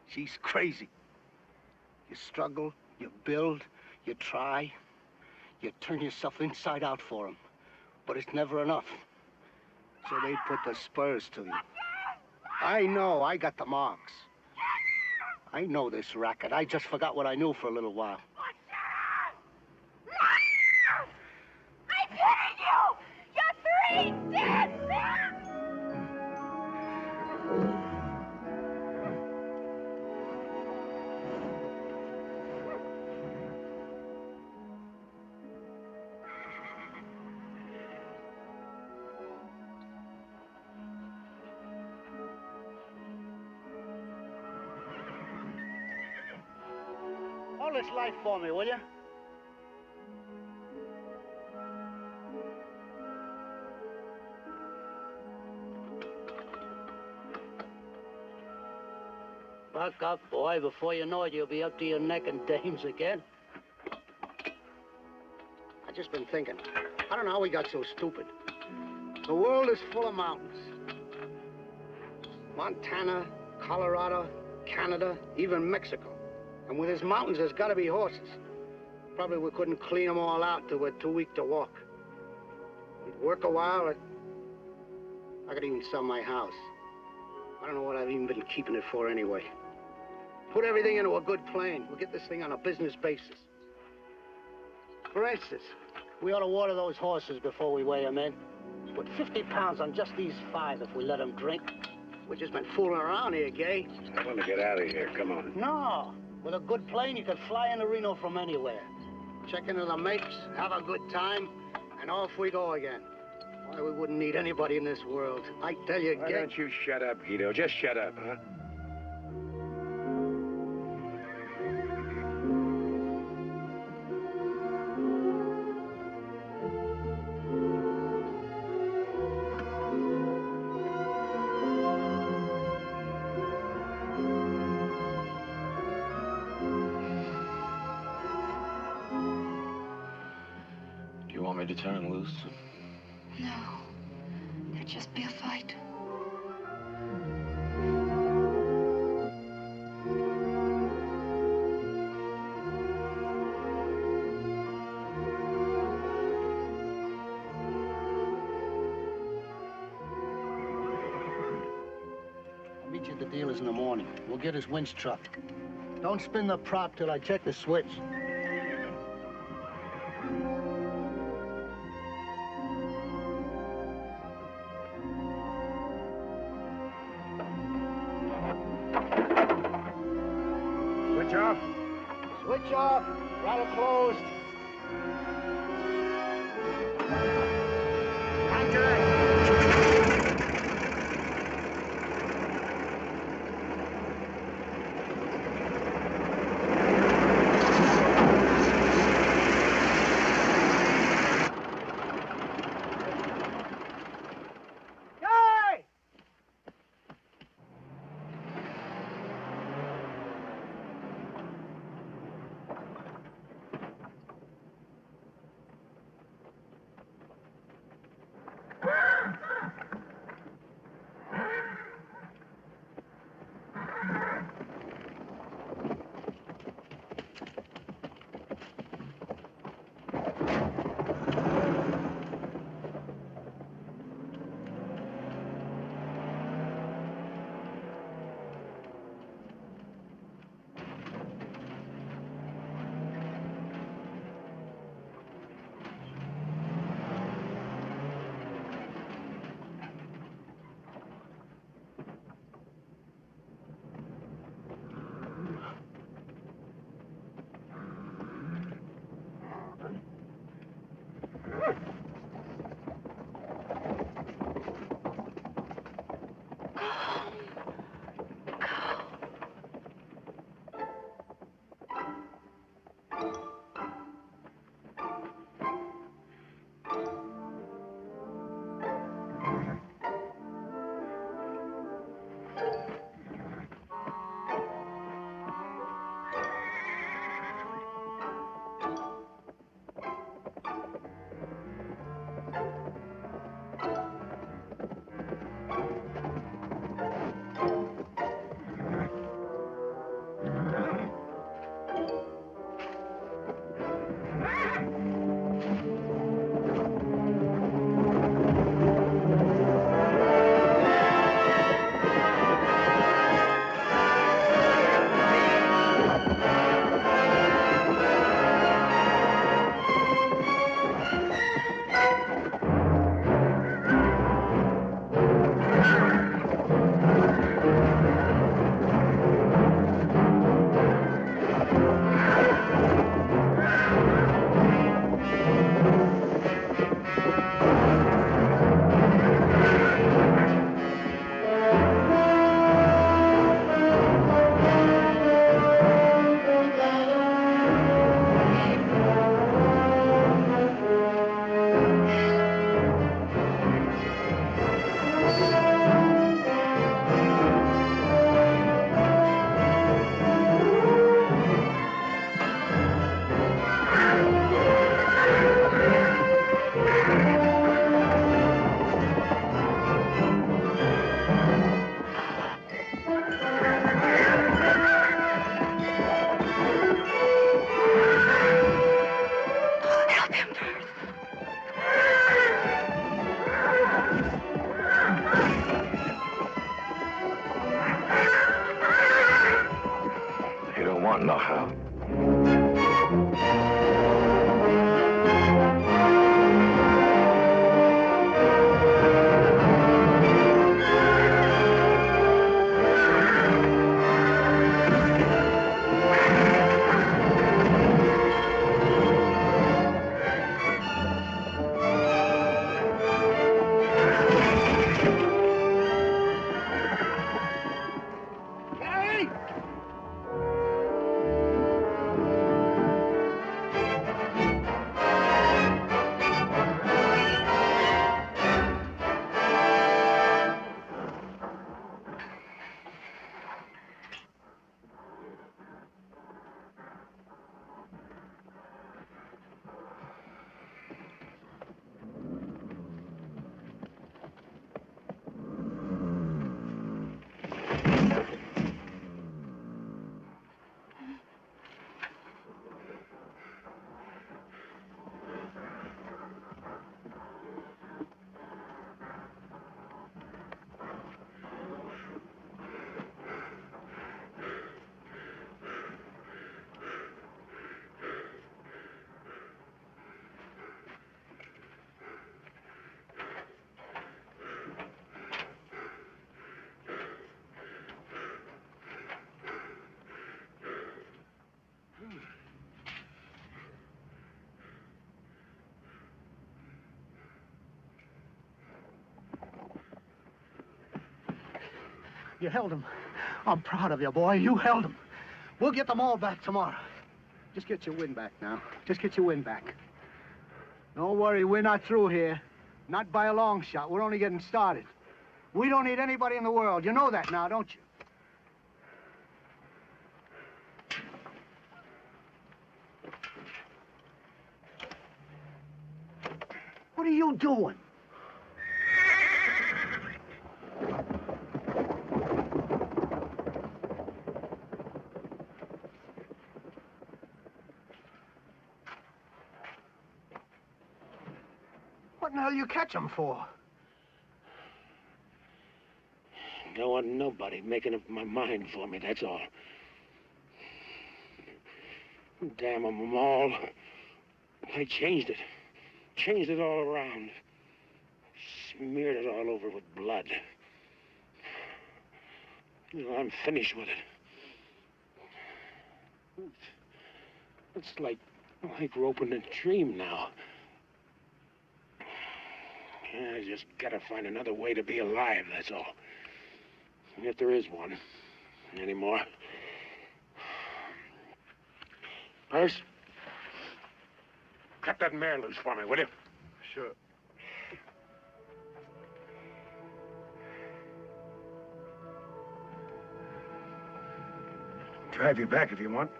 She's crazy. You struggle, you build, you try. You turn yourself inside out for them. But it's never enough. So they put the spurs to you. I know, I got the marks. I know this racket. I just forgot what I knew for a little while. Hold this light for me, will you? Buck up, boy. Before you know it, you'll be up to your neck in dames again. I just been thinking. I don't know how we got so stupid. The world is full of mountains. Montana, Colorado, Canada, even Mexico. And with his mountains, there's got to be horses. Probably we couldn't clean them all out till we're too weak to walk. We'd work a while, and I could even sell my house. I don't know what I've even been keeping it for anyway. Put everything into a good plan. We'll get this thing on a business basis. For instance, we ought to water those horses before we weigh them in. Put 50 pounds on just these 5 if we let them drink. We've just been fooling around here, Gay. I want to get out of here. Come on. No. With a good plane, you could fly into Reno from anywhere. Check into the makes, have a good time, and off we go again. Why, we wouldn't need anybody in this world. I tell you, Why Gay. don't you shut up, Guido? Just shut up, huh? Do you want me to turn him loose? No. There'd just be a fight. I'll meet you at the dealer's in the morning. We'll get his winch truck. Don't spin the prop till I check the switch. Switch off. Switch off. Rattle closed. Guy! don't know how. You held him. I'm proud of you, boy. You held him. We'll get them all back tomorrow. Just get your wind back now. Just get your wind back. Don't worry, we're not through here. Not by a long shot. We're only getting started. We don't need anybody in the world. You know that now, don't you? What are you doing? What in the hell you catch him for? Don't want nobody making up my mind for me, that's all. Damn them all. I changed it. Changed it all around. Smeared it all over with blood. You know, I'm finished with it. It's like roping a dream now. I just gotta find another way to be alive, that's all. And if there is one anymore. Purse, cut that mare loose for me, will you? Sure. Drive you back if you want.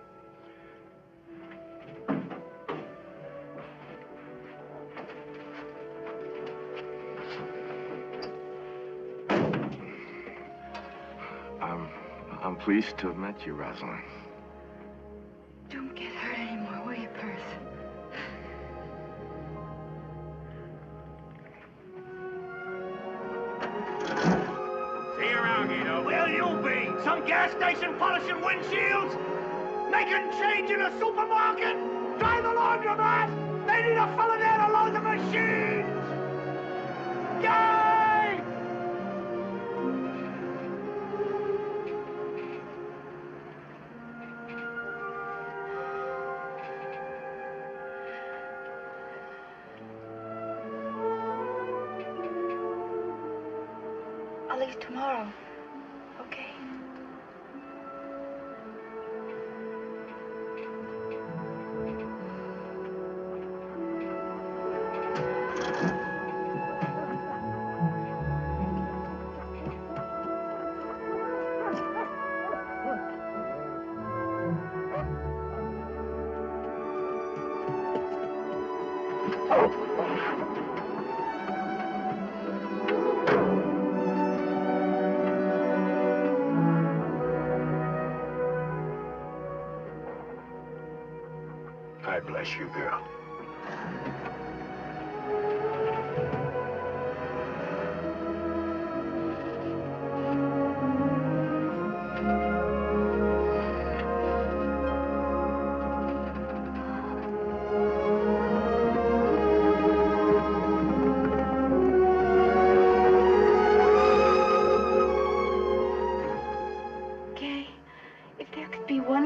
I'm pleased to have met you, Rosalind. Don't get hurt anymore, will you, Perth? See you around, Guido. Where'll you be? Some gas station polishing windshields? Making change in a supermarket? Drive a laundromat? They need a fella there to load the machines! Yay! I'll leave tomorrow, okay? God bless you, girl.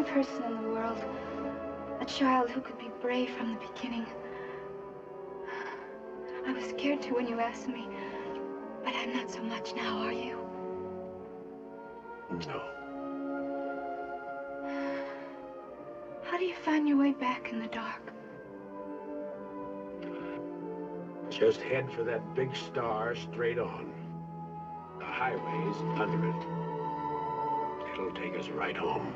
person in the world. A child who could be brave from the beginning. I was scared to when you asked me, but I'm not so much now, are you? No. How do you find your way back in the dark? Just head for that big star straight on. The highway's under it. It'll take us right home.